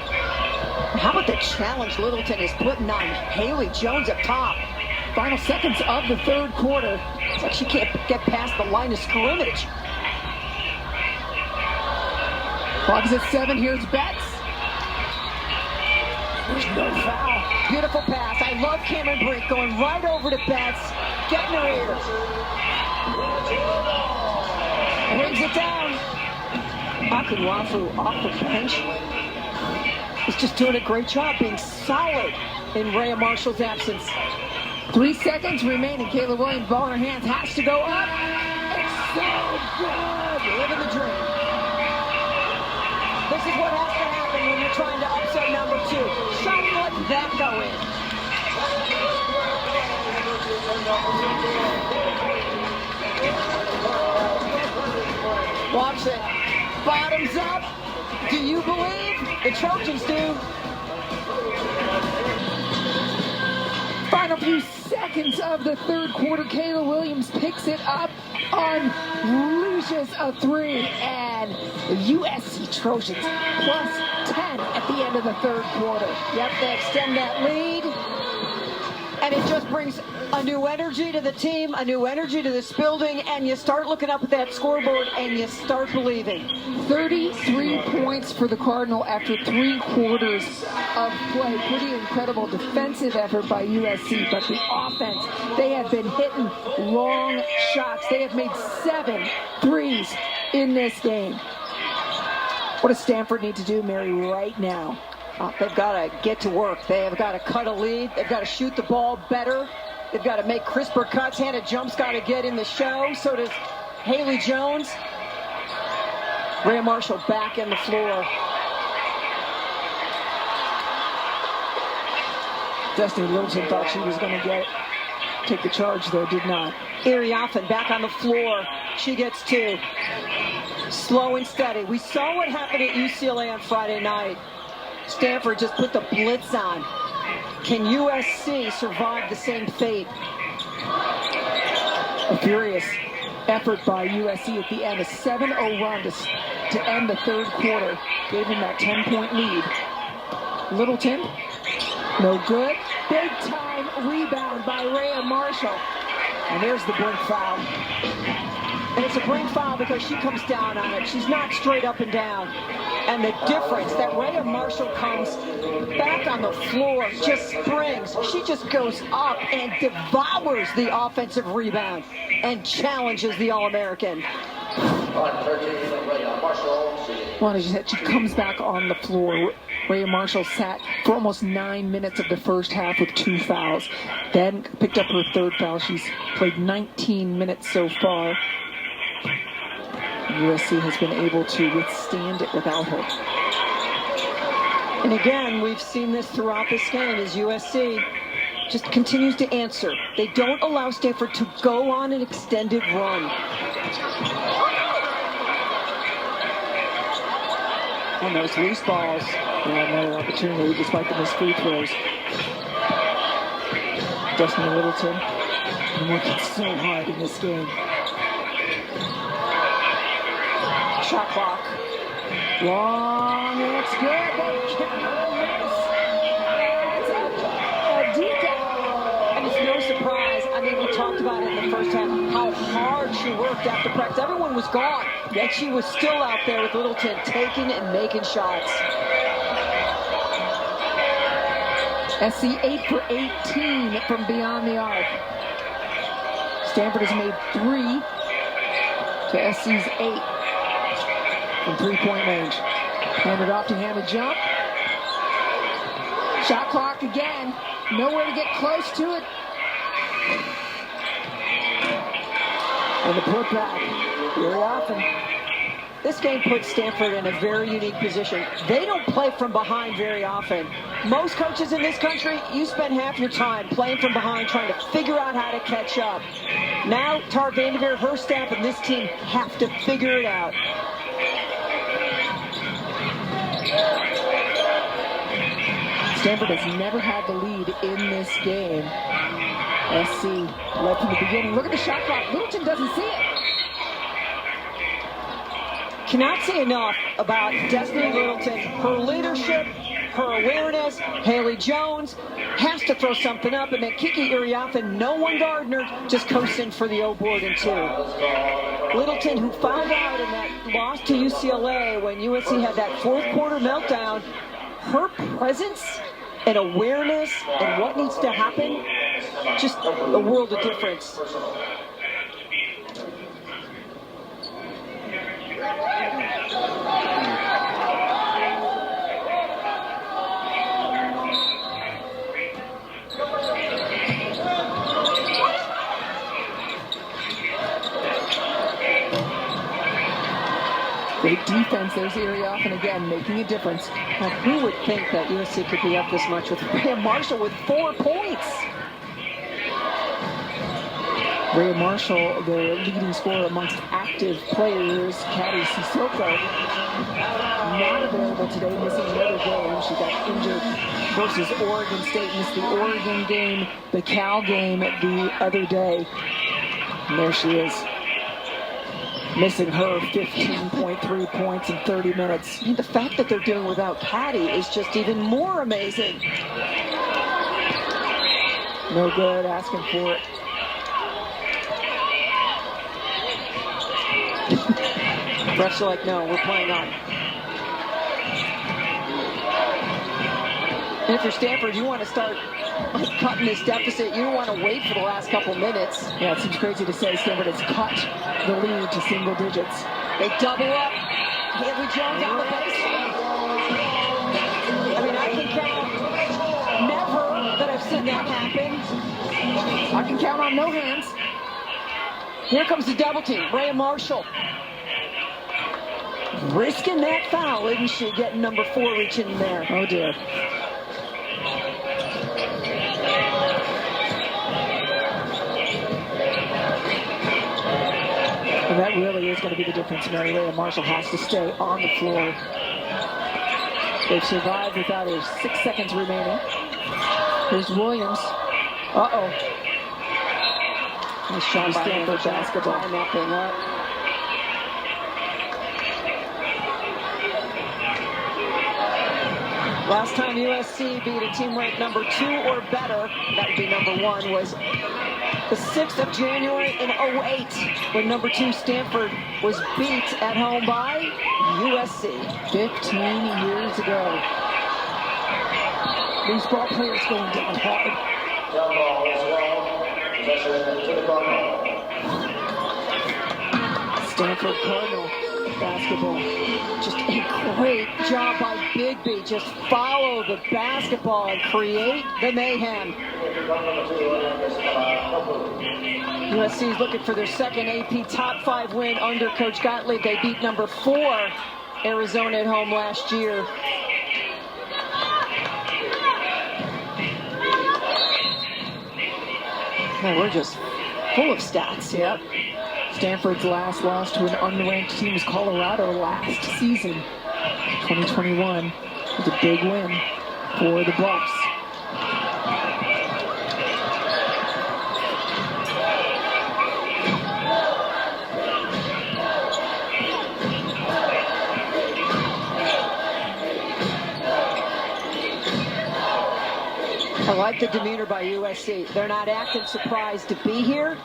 How about the challenge Littleton is putting on Haley Jones up top? Final seconds of the third quarter. It's like she can't get past the line of scrimmage. Clock is at 7. Here's Betts. There's no foul. Beautiful pass. I love Cameron Brink going right over to Betts, getting her ear. Brings it down. Akunwafu off the bench. He's just doing a great job being solid in Rhea Marshall's absence. 3 seconds remaining. Kayla Williams, ball in her hands, has to go up. It's so good. Living the dream. This is what has to happen when you're trying to upset number 2. Shot let that go in. Watch it. Bottoms up. Do you believe? The Trojans do. Final few seconds of the third quarter. Kayla Williams picks it up, unleashes a 3, and the USC Trojans plus 10 at the end of the third quarter. Yep, they extend that lead. And it just brings a new energy to the team, a new energy to this building, and you start looking up at that scoreboard and you start believing. 33 points for the Cardinal after 3 quarters of play. Pretty incredible defensive effort by USC, but the offense, they have been hitting long shots. They have made 7 threes in this game. What does Stanford need to do, Mary, right now? They've got to get to work. They have got to cut a lead. They've got to shoot the ball better. They've got to make crisper cuts. Hannah Jump's got to get in the show. So does Haley Jones. Rhea Marshall back in the floor. Destiny Littleton thought she was going to take the charge, though, did not. Iriafen back on the floor. She gets 2. Slow and steady. We saw what happened at UCLA on Friday night. Stanford just put the blitz on. Can USC survive the same fate? A furious effort by USC at the end. A 7-0 run to end the third quarter. Gave them that 10-point lead. Littleton, no good. Big time rebound by Rhea Marshall. And there's the brink foul. And it's a brink foul because she comes down on it. She's not straight up and down. And the difference that Rhea Marshall comes back on the floor, just springs. She just goes up and devours the offensive rebound and challenges the All-American. Well, as you said, she comes back on the floor. Rhea Marshall sat for almost 9 minutes of the first half with 2 fouls. Then picked up her 3rd foul. She's played 19 minutes so far. USC has been able to withstand it without her. And again, we've seen this throughout this game as USC just continues to answer. They don't allow Stanford to go on an extended run. On those loose balls, another opportunity despite the missed free throws. Destiny Littleton working so hard in this game. Shot clock. Long, it's good. They cannot miss. It's a detail. And it's no surprise. I mean, we talked about it in the first half, how hard she worked after practice. Everyone was gone, yet she was still out there with Littleton taking and making shots. SC 8 for 18 from beyond the arc. Stanford has made 3 to SC's 8 from 3-point range. Handed off to Hannah Jump. Shot clock again. Nowhere to get close to it. And the putback. Very often. This game puts Stanford in a very unique position. They don't play from behind very often. Most coaches in this country, you spend half your time playing from behind, trying to figure out how to catch up. Now, Tar Vanderveer, her staff, and this team have to figure it out. Stanford has never had the lead in this game. SC led from the beginning. Look at the shot clock. Littleton doesn't see it. Cannot say enough about Destiny Littleton. Her leadership, her awareness. Haley Jones has to throw something up, and then Kiki Iriafen, no one guarding her, just coasting for the O board and 2. Littleton, who fouled out in that loss to UCLA when USC had that 4th quarter meltdown, her presence and awareness and what needs to happen, just a world of difference. Great defense. There's Arioff, and again, making a difference. Now, who would think that USC could be up this much with Rhea Marshall with 4 points? Rhea Marshall, the leading scorer amongst active players. Caddy Sissoko, not available today, missing another game. She got injured versus Oregon State. Missed the Oregon game, the Cal game the other day. And there she is, missing her 15.3 points in 30 minutes. I mean, the fact that they're doing without Caddy is just even more amazing. No good, asking for it. Refs are like, no, we're playing on. And if you're Stanford, you want to start cutting this deficit. You don't want to wait for the last couple minutes. Yeah, it seems crazy to say Stanford has cut the lead to single digits. They double up. Haley Jones on the base. I mean, I can count never that I've seen that happen. I can count on no hands. Here comes the double team. Rhea Marshall risking that foul, isn't she? Getting number 4 reaching in there. Oh dear. And that really is going to be the difference. Mary Rhea Marshall has to stay on the floor. They've survived without her 6 seconds remaining. Here's Williams. Uh-oh. Nice shot by Stanford basketball. Tying that thing up. Last time USC beat a team ranked number 2 or better, that would be number 1, was the 6th of January in 08, when number 2 Stanford was beat at home by USC. 15 years ago. These ball players going down hard. Down ball is wrong. Possession to the Cardinal. Stanford Cardinal basketball. Just a great job by Bigby. Just follow the basketball and create the mayhem. USC is looking for their second AP Top 5 win under Coach Gottlieb. They beat number 4 Arizona at home last year. Oh, we're just full of stats. Yep. Stanford's last loss to an unranked team was Colorado last season. 2021 was a big win for the Buffs. I like the demeanor by USC. They're not acting surprised to be here.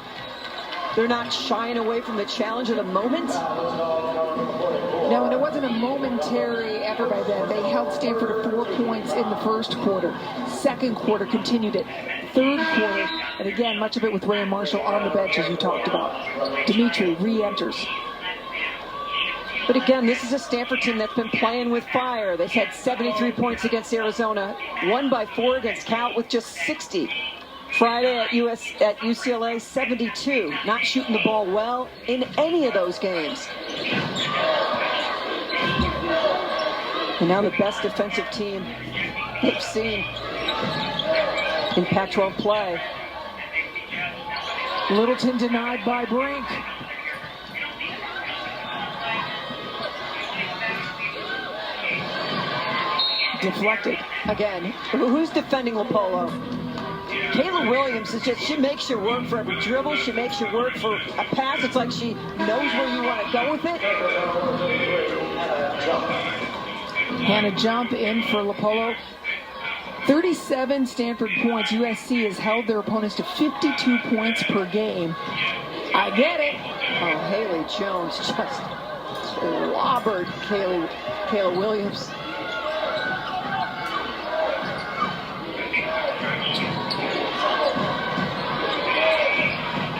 They're not shying away from the challenge of the moment. No, and it wasn't a momentary effort by them. They held Stanford to 4 points in the first quarter. Second quarter continued it. Third quarter, and again, much of it with Rhea Marshall on the bench, as you talked about. Dimitri re-enters. But again, this is a Stanford team that's been playing with fire. They've had 73 points against Arizona, won by 4 against Cal with just 60. Friday at UCLA, 72. Not shooting the ball well in any of those games. And now the best defensive team they've seen in Pac-12 play. Littleton denied by Brink. Deflected. Again, who's defending Lopolo? Kayla Williams is just, she makes you work for every dribble. She makes you work for a pass. It's like she knows where you want to go with it. Hannah jump in for Lopolo. 37 Stanford points. USC has held their opponents to 52 points per game. I get it. Oh, Haley Jones just clobbered Kayla Williams.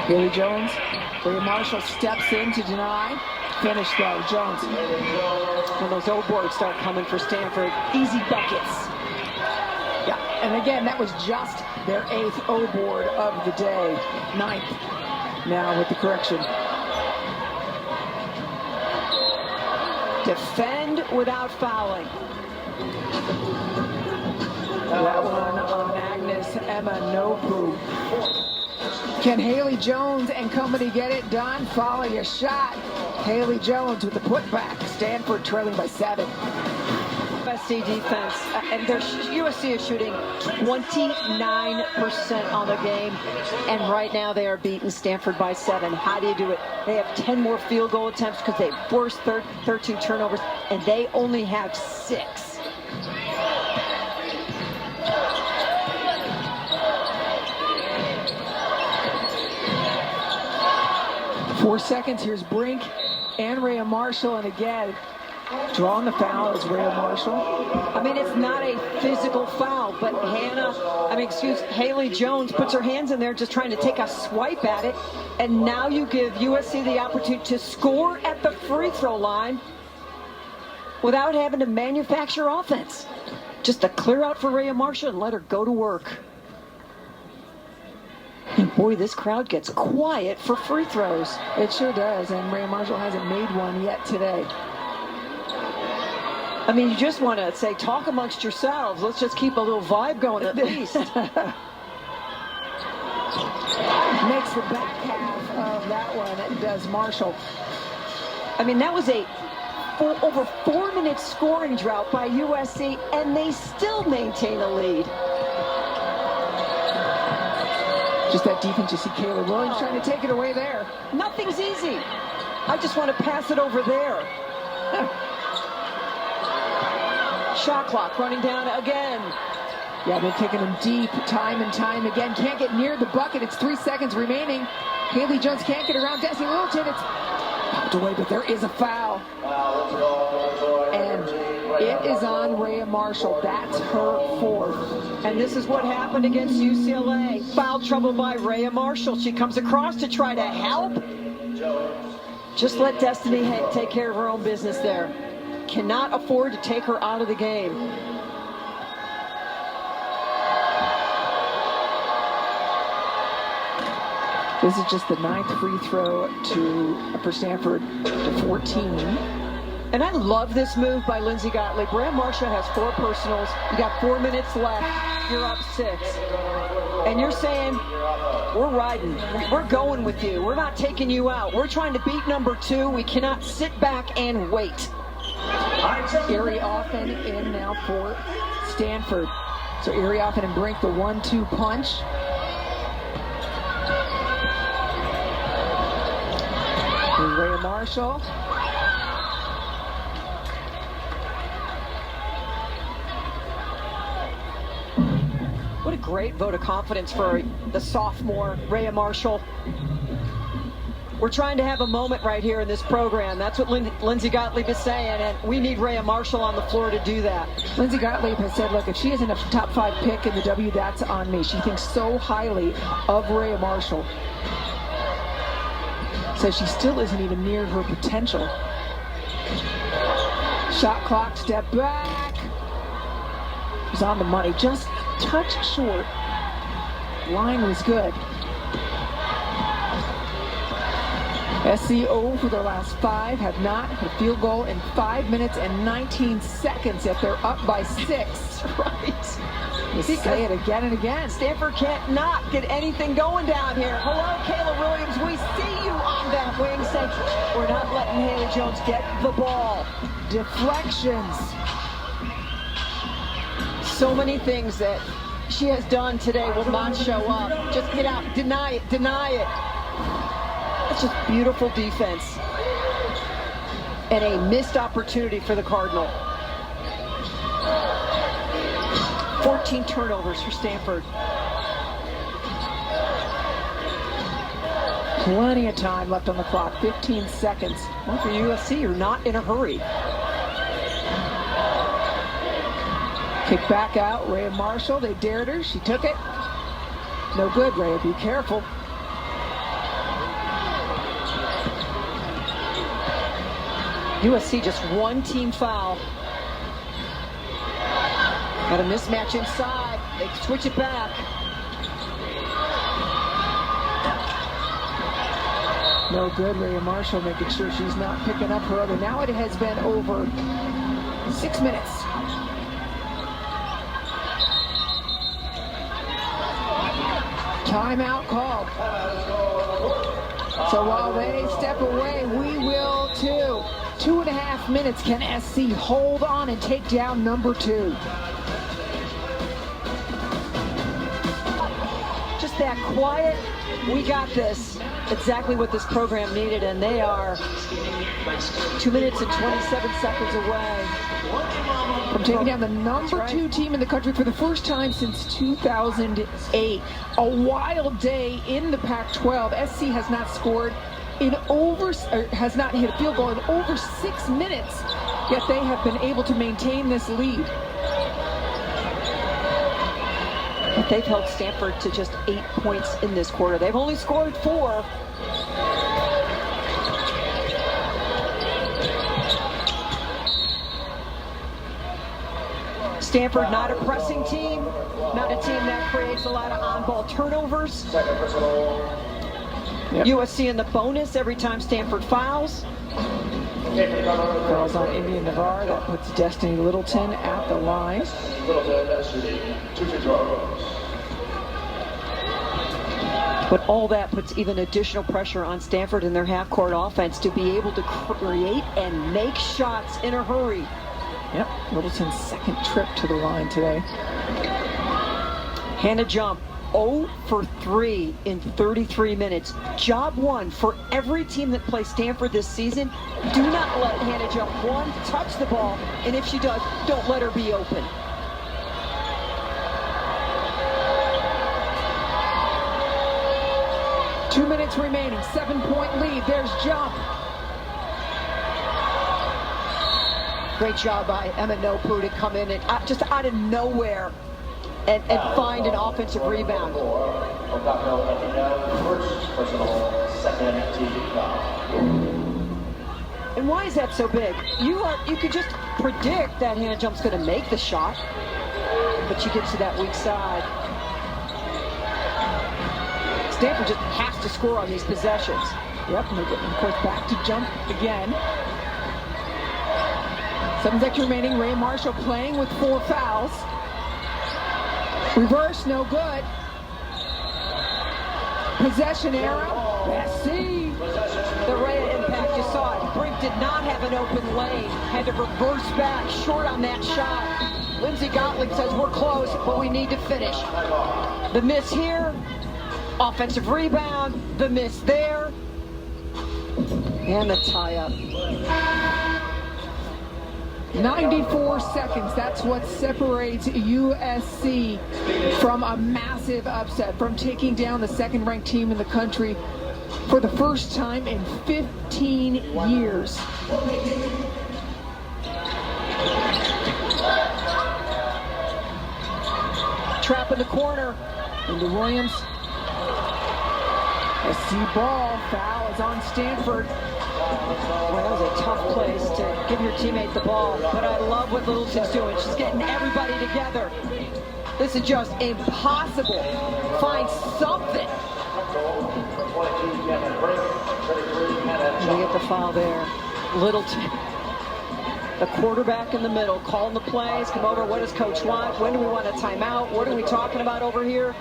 Haley Jones, Rhea Marshall steps in to deny. Finish though, Jones. When those O boards start coming for Stanford, easy buckets. Yeah, and again, that was just their 8th O board of the day. 9th now with the correction. Defend without fouling. That one on Agnes Emanobu. Can Haley Jones and company get it done? Follow your shot. Haley Jones with the putback. Stanford trailing by 7. USC defense, and USC is shooting 29% on the game, and right now they are beating Stanford by 7. How do you do it? They have 10 more field goal attempts because they forced 13 turnovers, and they only have 6. 4 seconds. Here's Brink and Rhea Marshall, and again, drawing the foul is Rhea Marshall. I mean, it's not a physical foul, but Haley Jones puts her hands in there just trying to take a swipe at it, and now you give USC the opportunity to score at the free throw line without having to manufacture offense. Just a clear out for Rhea Marshall and let her go to work. And boy, this crowd gets quiet for free throws. It sure does, and Rhea Marshall hasn't made one yet today. I mean, you just want to say, talk amongst yourselves. Let's just keep a little vibe going at least. Makes the back half of that one, it does Marshall. I mean, that was a over 4-minute scoring drought by USC, and they still maintain a lead. Just that defense, you see Kayla Williams trying to take it away there. Nothing's easy. I just want to pass it over there. Shot clock running down again. Yeah, they're kicking them deep time and time again. Can't get near the bucket. It's 3 seconds remaining. Haley Jones can't get around Destiny Littleton. It's popped away, but there is a foul. And it is on Rhea Marshall. That's her 4th. And this is what happened against UCLA. Foul trouble by Rhea Marshall. She comes across to try to help. Just let Destiny take care of her own business there. Cannot afford to take her out of the game. This is just the 9th free throw for Stanford to 14. And I love this move by Lindsey Gottlieb. Rhea Marshall has 4 personals. You got 4 minutes left. You're up 6. And you're saying, we're riding. We're going with you. We're not taking you out. We're trying to beat number 2. We cannot sit back and wait. Erie Offen in now for Stanford. So Erie Offen and Brink, the 1-2 punch. And Rhea Marshall. What a great vote of confidence for the sophomore, Rhea Marshall. We're trying to have a moment right here in this program. That's what Lindsey Gottlieb is saying, and we need Rhea Marshall on the floor to do that. Lindsey Gottlieb has said, look, if she isn't a top 5 pick in the W, that's on me. She thinks so highly of Rhea Marshall. Says she still isn't even near her potential. Shot clock, step back. She's on the money, just touch short. Line was good. SCO for their last 5 have not hit a field goal in 5 minutes and 19 seconds if they're up by 6. Right. You say it again and again. Stanford can't not get anything going down here. Hello, Kayla Williams. We see you on that wing. Say, we're not letting Haley Jones get the ball. Deflections. So many things that she has done today will not show up. Just get out. Deny it. Deny it. That's just beautiful defense. And a missed opportunity for the Cardinal. 14 turnovers for Stanford. Plenty of time left on the clock. 15 seconds. Well, for USC, you're not in a hurry. Kick back out. Rhea Marshall. They dared her. She took it. No good, Rhea. Be careful. USC just 1 team foul. Got a mismatch inside. They switch it back. No good. Rhea Marshall making sure she's not picking up her other. Now it has been over 6 minutes. Timeout called. So while they step away, we will too. 2.5 minutes. Can SC hold on and take down number 2? Just that quiet, we got this. Exactly what this program needed, and they are 2 minutes and 27 seconds away from taking down the number 2 team in the country for the first time since 2008. A wild day in the Pac-12. SC has not scored in has not hit a field goal in over 6 minutes, yet they have been able to maintain this lead. But they've held Stanford to just 8 points in this quarter. They've only scored 4. Stanford, not a pressing team, not a team that creates a lot of on-ball turnovers. Yep. USC in the bonus every time Stanford fouls. Fouls on Indian Navarre. That puts Destiny Littleton at the line. But all that puts even additional pressure on Stanford in their half-court offense to be able to create and make shots in a hurry. Yep, Littleton's second trip to the line today. Hannah Jump, 0 for 3 in 33 minutes. Job one for every team that plays Stanford this season. Do not let Hannah Jump, one, touch the ball, and if she does, don't let her be open. Two minutes remaining, 7-point lead. There's Jump. Great job by Emma Nopu to come in and just out of nowhere and find an offensive rebound. And why is that so big? You could just predict that Hannah Jump's going to make the shot, but she gets to that weak side. Stanford just has to score on these possessions. Yep, and of course back to Jump again. 7 seconds remaining. Rhea Marshall playing with 4 fouls. Reverse, no good. Possession arrow. SC. The Rhea impact, you saw it. Brink did not have an open lane. Had to reverse back, short on that shot. Lindsay Gottlieb says we're close, but we need to finish. The miss here. Offensive rebound, the miss there, and the tie-up. 94 seconds, that's what separates USC from a massive upset, from taking down the second-ranked team in the country for the first time in 15 years. Trap in the corner. Into Williams. SC ball, foul is on Stanford. Well, that was a tough place to give your teammate the ball, but I love what Littleton's doing. She's getting everybody together. This is just impossible. Find something. And they get the foul there. Littleton, the quarterback in the middle, calling the plays, come over, what does coach want? When do we want a timeout? What are we talking about over here?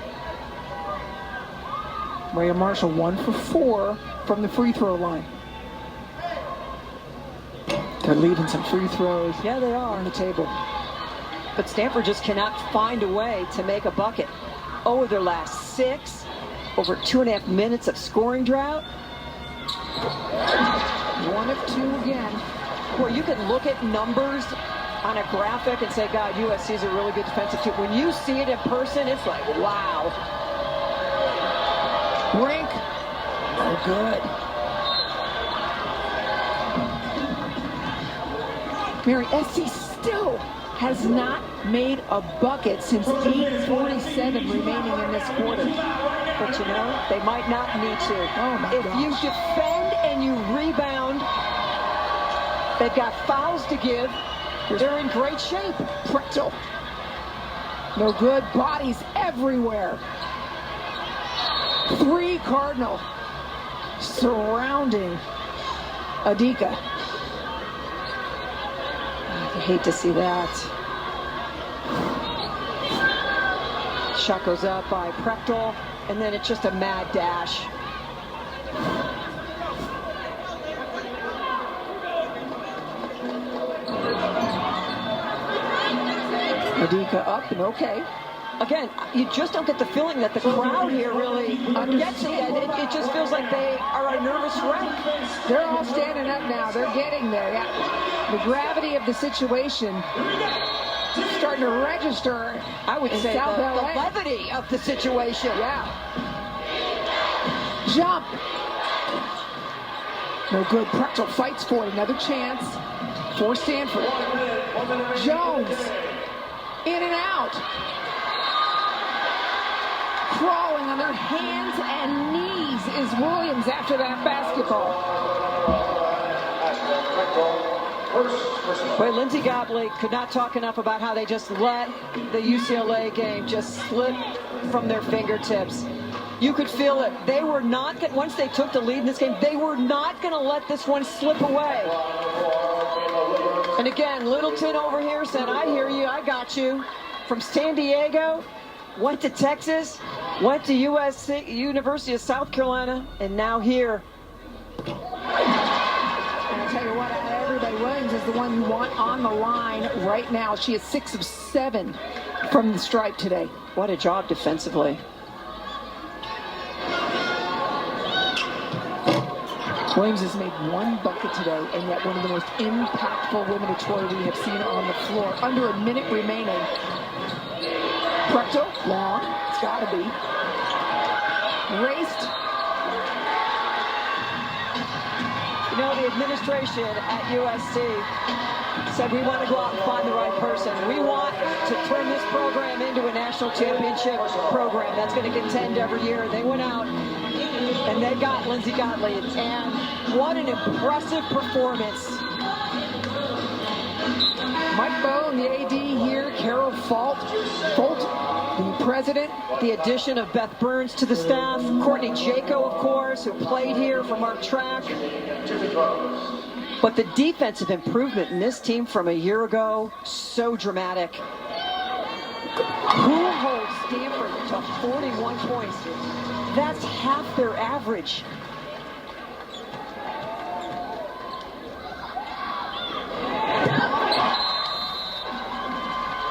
Rhea Marshall 1 for 4 from the free throw line. They're leaving some free throws. Yeah, they are on the table. But Stanford just cannot find a way to make a bucket. Oh, their last 6, over 2.5 minutes of scoring drought. 1 of 2 again. Where you can look at numbers on a graphic and say, God, USC is a really good defensive team. When you see it in person, it's like, wow. Brink. Oh, good. Mary, SC still has not made a bucket since 8:47 remaining in this quarter. But you know, they might not need to. Oh my if gosh. you defend and you rebound, they've got fouls to give. They're in great shape. Pretzel. No good. Bodies everywhere. 3 Cardinal. surrounding Adika. I hate to see that. Shot goes up by Prechtel, and then it's just a mad dash. Adika up and okay. Again, you just don't get the feeling that the crowd here really gets it. It just feels like they are a nervous wreck. They're all standing up now. They're getting there. Yeah. The gravity of the situation starting to register. I would say the levity of the situation. Yeah. Jump. No good. Prechtel fights for it. Another chance for Stanford. Jones. In and out. Crawling on their hands and knees is Williams after that basketball. Boy, Lindsey Gottlieb could not talk enough about how they just let the UCLA game just slip from their fingertips. You could feel it. They were not, once they took the lead in this game, they were not going to let this one slip away. And again, Littleton over here said, I hear you, I got you. From San Diego, went to Texas, went to USC, University of South Carolina, and now here. And I'll tell you what, everybody, Williams is the one you want on the line right now. She is 6 of 7 from the stripe today. What a job defensively. Williams has made 1 bucket today, and yet one of the most impactful women of Troy we have seen on the floor. Under a minute remaining. Prechtel, long, it's got to be. Raced. You know, the administration at USC said we want to go out and find the right person. We want to turn this program into a national championship program that's going to contend every year. They went out and they got Lindsey Gottlieb, and what an impressive performance. Mike Bowe and the AD here, Carol Folt, the president. The addition of Beth Burns to the staff, Courtney Jaco, of course, who played here for Mark Track. But the defensive improvement in this team from a year ago, so dramatic. Who holds Stanford to 41 points? That's half their average.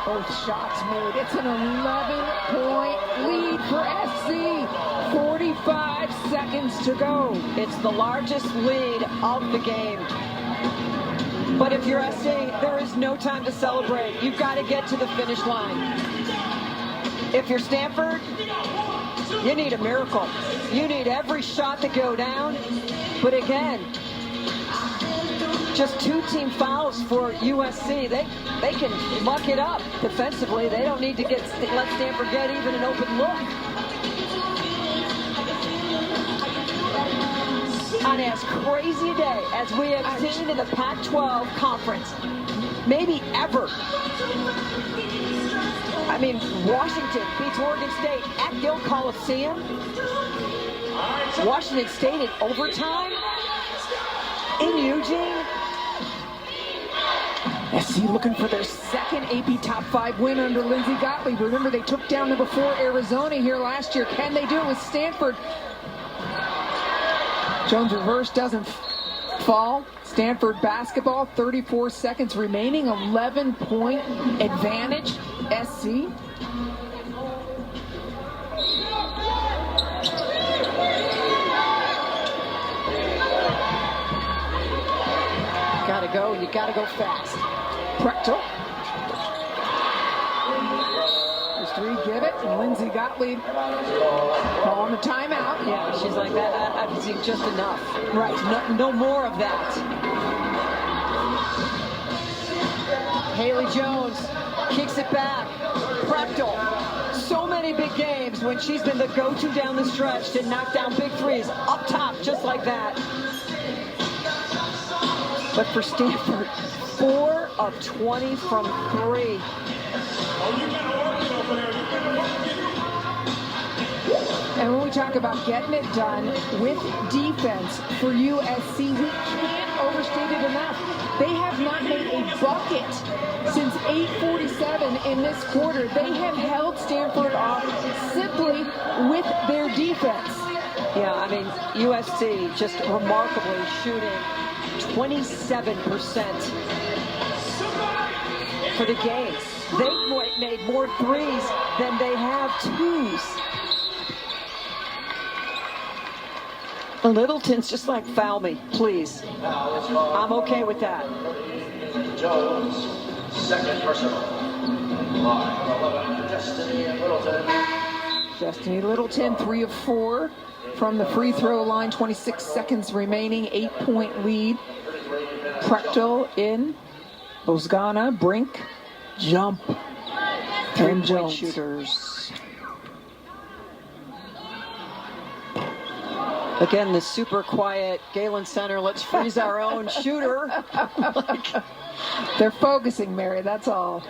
Both shots made. It's an 11-point lead for SC. 45 seconds to go. It's the largest lead of the game. But if you're SC, there is no time to celebrate. You've got to get to the finish line. If you're Stanford, you need a miracle. You need every shot to go down. But again, just 2 team fouls for USC. They can muck it up defensively. They don't need to let Stanford get even an open look. On as crazy a day as we have seen in the Pac-12 conference, maybe ever. I mean, Washington beats Oregon State at Gill Coliseum. Washington State in overtime in Eugene. SC looking for their second AP Top 5 win under Lindsey Gottlieb. Remember, they took down number 4 Arizona here last year. Can they do it with Stanford? Jones reverse doesn't fall. Stanford basketball, 34 seconds remaining, 11-point advantage, SC. You gotta go fast. Prechtel. There's 3, give it. And Lindsey Gottlieb calling the timeout. Yeah, she's like that. I've seen just enough. Right. No more of that. Haley Jones kicks it back. Prechtel. So many big games when she's been the go-to down the stretch to knock down big threes up top, just like that. But for Stanford, 4 of 20 from 3. And when we we talk about getting it done with defense for USC, we can't overstate it enough. They have not made a bucket since 8:47 in this quarter. They have held Stanford off simply with their defense. Yeah, I mean, USC just remarkably shooting 27% for the game. They've made more threes than they have twos. Littleton's just like, foul me, please. I'm okay with that. Jones, second personal. Line 11, Destiny Littleton. Destiny Littleton, 3 of 4 from the free throw line. 26 seconds remaining, 8-point lead. Prechtel in. Bozgana, Brink, jump. And Jones. Shooters. Again, the super quiet Galen Center. Let's freeze our own shooter. They're focusing, Mary, that's all.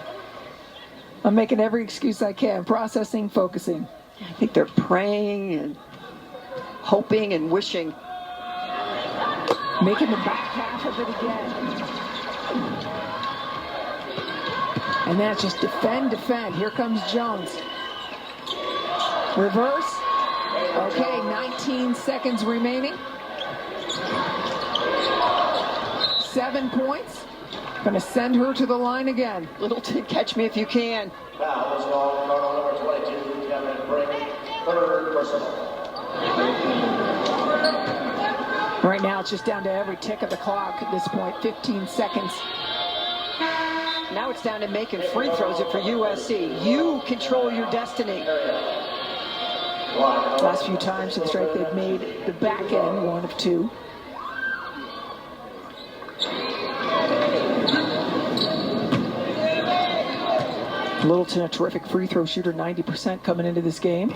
I'm making every excuse I can. Processing, focusing. I think they're praying and hoping and wishing. Making the back half of it again. And that's just defend, defend. Here comes Jones. Reverse. Okay, 19 seconds remaining. 7 points. Gonna send her to the line again. Littleton, catch me if you can. Foul is called, number 22, Kevin Brink, third personal. Right now, it's just down to every tick of the clock at this point. 15 seconds. Now it's down to making free throws for USC. You control your destiny. Last few times to the strike, they've made the back end 1 of 2. Littleton, a terrific free throw shooter, 90% coming into this game.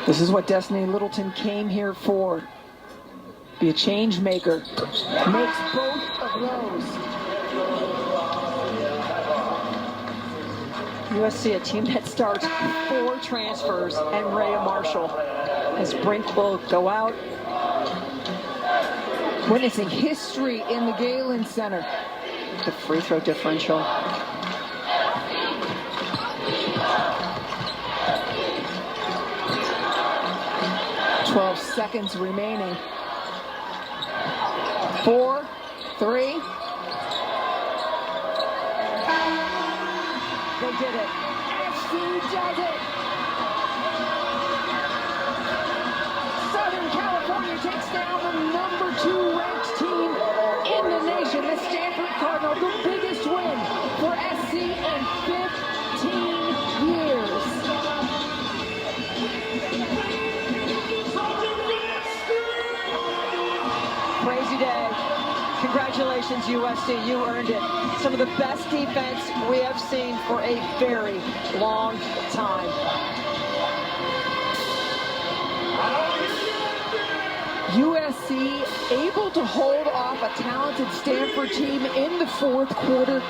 This is what Destiny Littleton came here for. Be a change maker. Makes both of those. USC, a team that starts 4 transfers, and Rhea Marshall, as Brink will go out. Witnessing history in the Galen Center. The free throw differential. .12 seconds remaining. 4, 3. They did it. SC does it. Southern California takes down the number 2 ranked team in the nation, the Stanford Cardinal, the biggest win for SC in 15 years. Crazy day. Congratulations, USC. You earned it. Some of the best defense we have seen for a very long time. USC able to hold off a talented Stanford team in the 4th quarter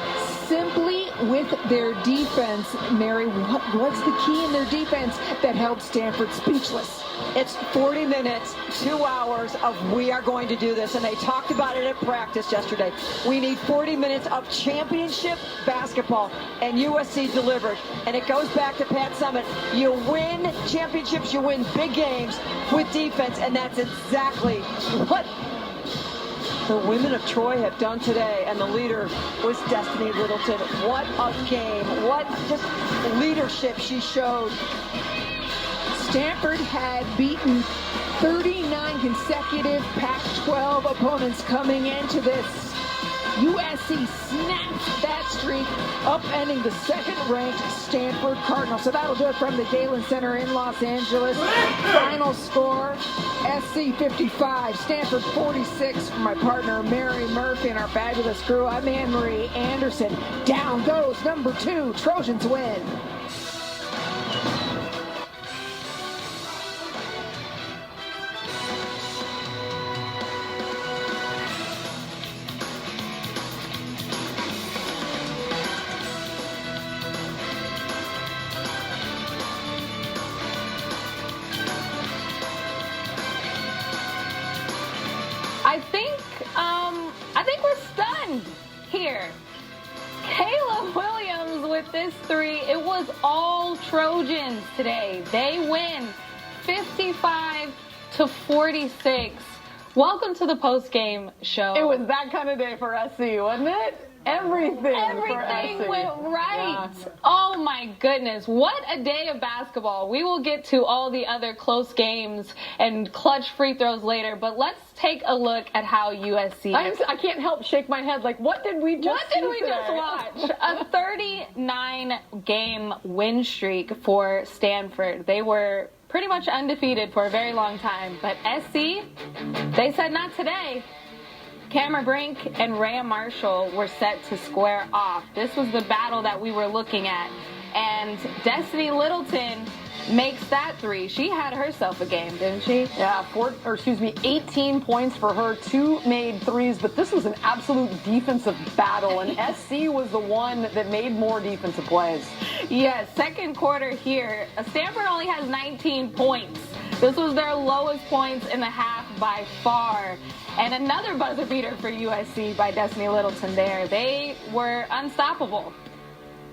simply with their defense. Mary, what's the key in their defense that held Stanford speechless? It's 40 minutes, 2 hours of we are going to do this. And they talked about it at practice yesterday. We need 40 minutes of championship basketball. And USC delivered. And it goes back to Pat Summitt. You win championships, you win big games with defense. And that's exactly what the women of Troy have done today. And the leader was Destiny Littleton. What a game. What just leadership she showed. Stanford had beaten 39 consecutive Pac-12 opponents coming into this. USC snaps that streak, upending the 2nd-ranked Stanford Cardinals. So that'll do it from the Galen Center in Los Angeles. Final score, SC 55, Stanford 46. For my partner, Mary Murphy, and our fabulous crew, I'm Anne-Marie Anderson. Down goes number 2, Trojans win. I think we're stunned here. Kayla Williams with this three. It was all Trojans today. They win 55-46. Welcome to the post-game show. It was that kind of day for SC, wasn't it? Everything went right. Yeah. Oh my goodness. What a day of basketball. We will get to all the other close games and clutch free throws later, but let's take a look at how USC. I can't help shake my head like, what did we just watch? A 39-game win streak for Stanford. They were pretty much undefeated for a very long time, but SC, they said not today. Cameron Brink and Rhea Marshall were set to square off. This was the battle that we were looking at. And Destiny Littleton makes that three. She had herself a game, didn't she? Yeah, 18 points for her, 2 made threes, but this was an absolute defensive battle, and SC was the one that made more defensive plays. Yes, second quarter here, Stanford only has 19 points. This was their lowest points in the half by far. And another buzzer beater for USC by Destiny Littleton there. They were unstoppable.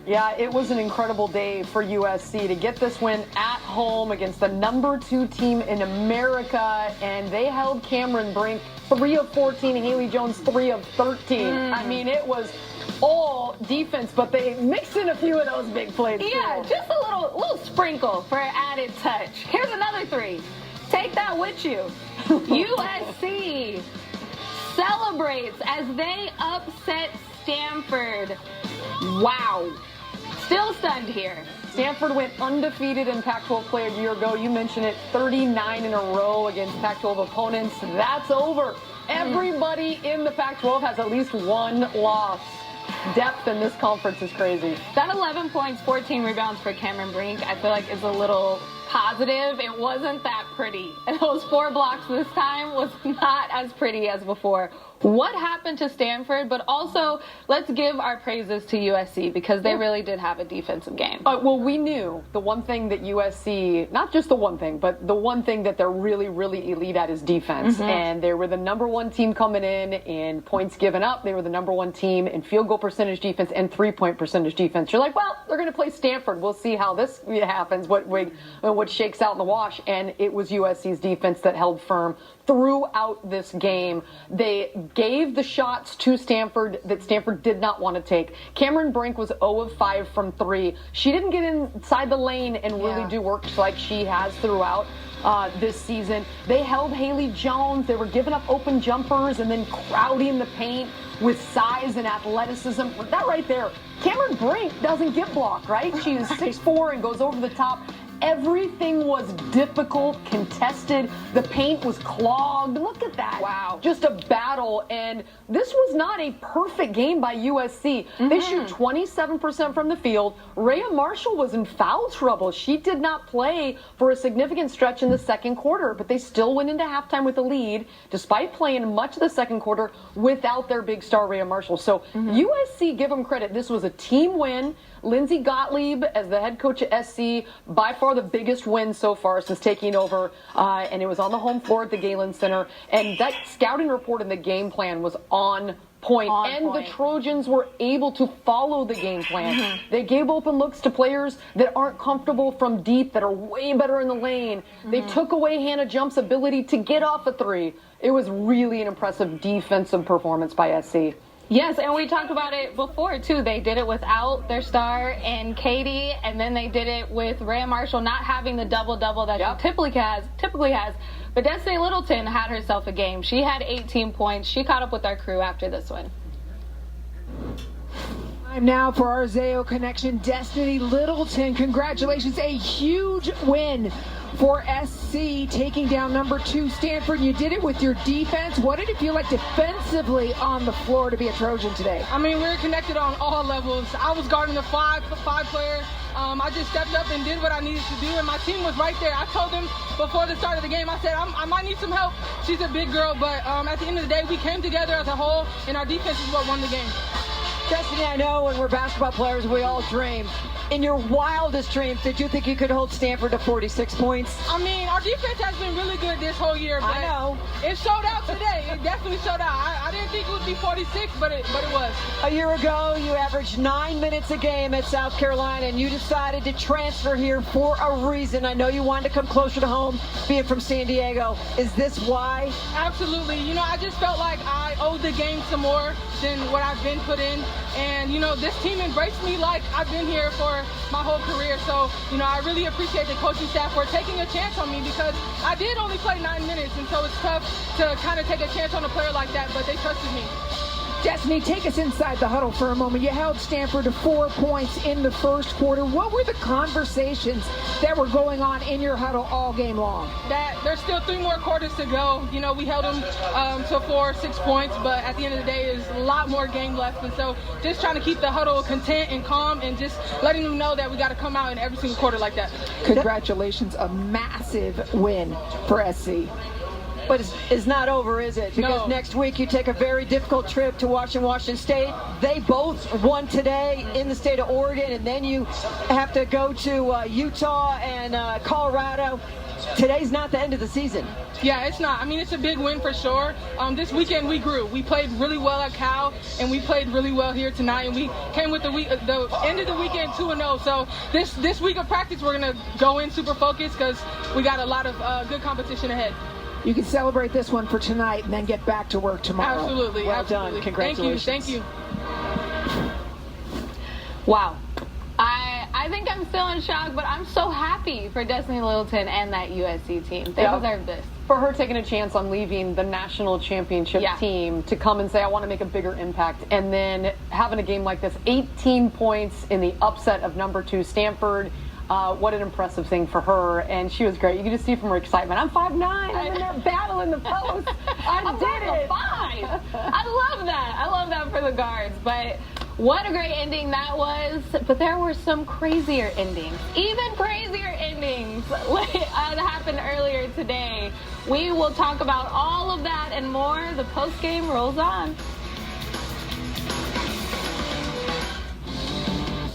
Yeah, it was an incredible day for USC to get this win at home against the number 2 team in America, and they held Cameron Brink 3 of 14, Haley Jones 3 of 13. I mean, it was all defense, but they mixed in a few of those big plays. Yeah, too. just a little sprinkle for an added touch. Here's another three. Take that with you. USC celebrates as they upset Stanford. Wow. Still stunned here. Stanford went undefeated in Pac-12 Player a year ago. You mentioned it, 39 in a row against Pac-12 opponents. That's over. Everybody in the Pac-12 has at least one loss. Depth in this conference is crazy. That 11 points, 14 rebounds for Cameron Brink, I feel like is a little positive. It wasn't that pretty. And those 4 blocks this time was not as pretty as before. What happened to Stanford? But also, let's give our praises to USC because they really did have a defensive game. Well, we knew the one thing that USC, not just the one thing, but the one thing that they're really, really elite at is defense. And they were the number 1 team coming in points given up. They were the number 1 team in field goal percentage defense and 3-point percentage defense. You're like, well, they're going to play Stanford. We'll see how this happens, what shakes out in the wash. And it was USC's defense that held firm throughout this game. They gave the shots to Stanford that Stanford did not want to take. Cameron Brink was 0 of 5 from 3. She didn't get inside the lane and really do work like she has throughout this season. They held Haley Jones. They were giving up open jumpers and then crowding the paint with size and athleticism. That right there, Cameron Brink doesn't get blocked, right? She is 6'4" and goes over the top. Everything was difficult, contested. The paint was clogged. Look at that. Wow. Just a battle. And this was not a perfect game by USC. They shoot 27% from the field. Rhea Marshall was in foul trouble. She did not play for a significant stretch in the second quarter, but they still went into halftime with a lead, despite playing much of the second quarter without their big star, Rhea Marshall. So USC, give them credit. This was a team win. Lindsey Gottlieb, as the head coach at SC, by far the biggest win so far since taking over, and it was on the home floor at the Galen Center. And that scouting report and the game plan was on point. The Trojans were able to follow the game plan. They gave open looks to players that aren't comfortable from deep, that are way better in the lane. They took away Hannah Jump's ability to get off a three. It was really an impressive defensive performance by SC. Yes, and we talked about it before, too. They did it without their star and Katie, and then they did it with Rhea Marshall not having the double-double that she typically has. But Destiny Littleton had herself a game. She had 18 points. She caught up with our crew after this one. Time now for our Zayo Connection. Destiny Littleton, congratulations. A huge win for SC, taking down number 2 Stanford. You did it with your defense. What did it feel like defensively on the floor to be a Trojan today? I mean, we were connected on all levels. I was guarding the five player. I just stepped up and did what I needed to do, and my team was right there. I told them before the start of the game, I said, I might need some help. She's a big girl, but at the end of the day, we came together as a whole, and our defense is what won the game. Destiny, I know when we're basketball players, we all dream. In your wildest dreams, did you think you could hold Stanford to 46 points? I mean, our defense has been really good this whole year, but I know. It showed out today. It definitely showed out. I didn't think it would be 46, but it was. A year ago, you averaged 9 minutes a game at South Carolina, and you decided to transfer here for a reason. I know you wanted to come closer to home, being from San Diego. Is this why? Absolutely. You know, I just felt like I owed the game some more than what I've been put in. And, you know, this team embraced me like I've been here for my whole career. So, you know, I really appreciate the coaching staff for taking a chance on me because I did only play 9 minutes. And so it's tough to kind of take a chance on a player like that, but they trusted me. Destiny, take us inside the huddle for a moment. You held Stanford to 4 points in the first quarter. What were the conversations that were going on in your huddle all game long? That there's still 3 more quarters to go. You know, we held them to 4-6 points, but at the end of the day, there's a lot more game left. And so just trying to keep the huddle content and calm and just letting them know that we got to come out in every single quarter like that. Congratulations, a massive win for SC. But it's not over, is it? Because No. next week you take a very difficult trip to Washington State. They both won today in the state of Oregon, and then you have to go to Utah and Colorado. Today's not the end of the season. Yeah, it's not. I mean, it's a big win for sure. This weekend we grew. We played really well at Cal, and we played really well here tonight. And we came with the end of the weekend 2-0. So this week of practice, we're gonna go in super focused because we got a lot of good competition ahead. You can celebrate this one for tonight and then get back to work tomorrow. Absolutely. Well absolutely. done. Congratulations. Thank you. Wow. I think I'm still in shock, but I'm so happy for Destiny Littleton and that USC team. They deserve this. For her taking a chance on leaving the national championship team to come and say, I want to make a bigger impact, and then having a game like this, 18 points in the upset of number 2 Stanford. What an impressive thing for her, and she was great. You can just see from her excitement. I'm 5'9". I'm in there battling the post. I did it. 5. I love that. I love that for the guards. But what a great ending that was. But there were some crazier endings, even crazier endings that happened earlier today. We will talk about all of that and more. The post game rolls on.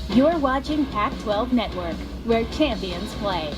You're watching Pac-12 Network, where champions play.